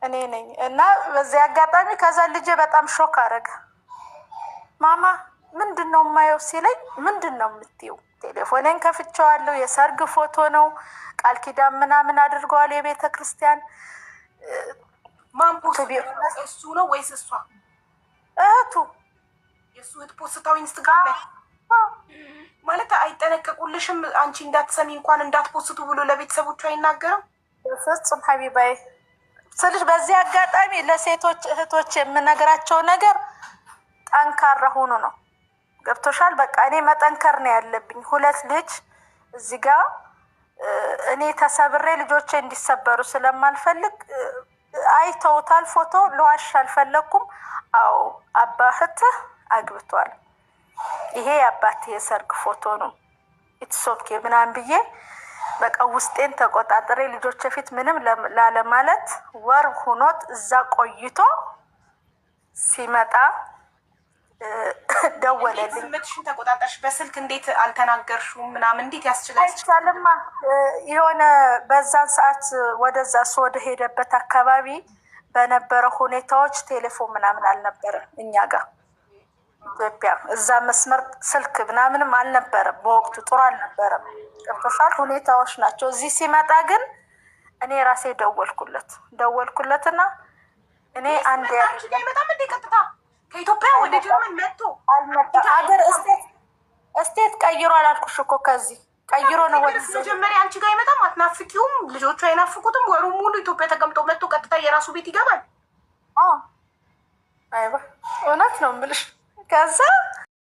እኔ ነኝ። እና በዚህ አጋጣሚ ከዛ ልጄ በጣም ሾክ አረገ። ማማ ምንድን ነው የማየው ሲለኝ ምንድን ነው የምትይው? ቴሌፎኔን ከፍቼዋለሁ። የሰርግ ፎቶ ነው። ቃል ኪዳን ምናምን አድርገዋል የቤተ ክርስቲያን። ማን ፖስት እሱ ነው ወይስ እሷ? እህቱ የእሱ እህት ፖስታው ኢንስታግራም ላይ ማለት አይጠነቀቁልሽም? አንቺ እንዳትሰሚ እንኳን እንዳትፖስቱ ብሎ ለቤተሰቦቹ አይናገርም? ፍጹም ሀቢባይ ስልሽ በዚህ አጋጣሚ ለሴቶች እህቶች የምነግራቸው ነገር ጠንካራ ሆኖ ነው። ገብቶሻል? በቃ እኔ መጠንከር ነው ያለብኝ። 2 ልጅ እዚህ ጋር እኔ ተሰብሬ ልጆቼ እንዲሰበሩ ስለማልፈልግ አይተውታል። ፎቶ ለዋሽ አልፈለኩም። አዎ አባትህ አግብቷል፣ ይሄ የአባቴ የሰርግ ፎቶ ነው፣ ኢትሶኬ ምናምን ብዬ በቃ ውስጤን ተቆጣጥሬ ልጆቼ ፊት ምንም ላለማለት ወር ሁኖት እዛ ቆይቶ ሲመጣ ደወለልኝ። ስሜትሽን ተቆጣጠርሽ? በስልክ እንዴት አልተናገርሽውም ምናምን? እንዴት ያስችላል? አይቻልማ። የሆነ በዛን ሰዓት ወደዛ እሱ ወደ ሄደበት አካባቢ በነበረ ሁኔታዎች ቴሌፎን ምናምን አልነበረ እኛ ጋር ኢትዮጵያ። እዛ መስመር ስልክ ምናምንም አልነበረም በወቅቱ፣ ጥሩ አልነበረም። ገብቶሻል? ሁኔታዎች ናቸው። እዚህ ሲመጣ ግን እኔ ራሴ ደወልኩለትና እኔ አንድ በጣም እንደ ቀጥታ ከኢትዮጵያ ወደ ጀርመን መጥቶ አልመጣ ሀገር እስቴት ቀይሮ አላልኩሽ እኮ ከዚህ ቀይሮ ነው ወደ መጀመሪያ አንቺ ጋር አይመጣም? አትናፍቂውም? ልጆቹ አይናፍቁትም? ወሩ ሙሉ ኢትዮጵያ ተቀምጦ መጥቶ ቀጥታ የራሱ ቤት ይገባል? አይባ እውነት ነው የምልሽ። ከዛ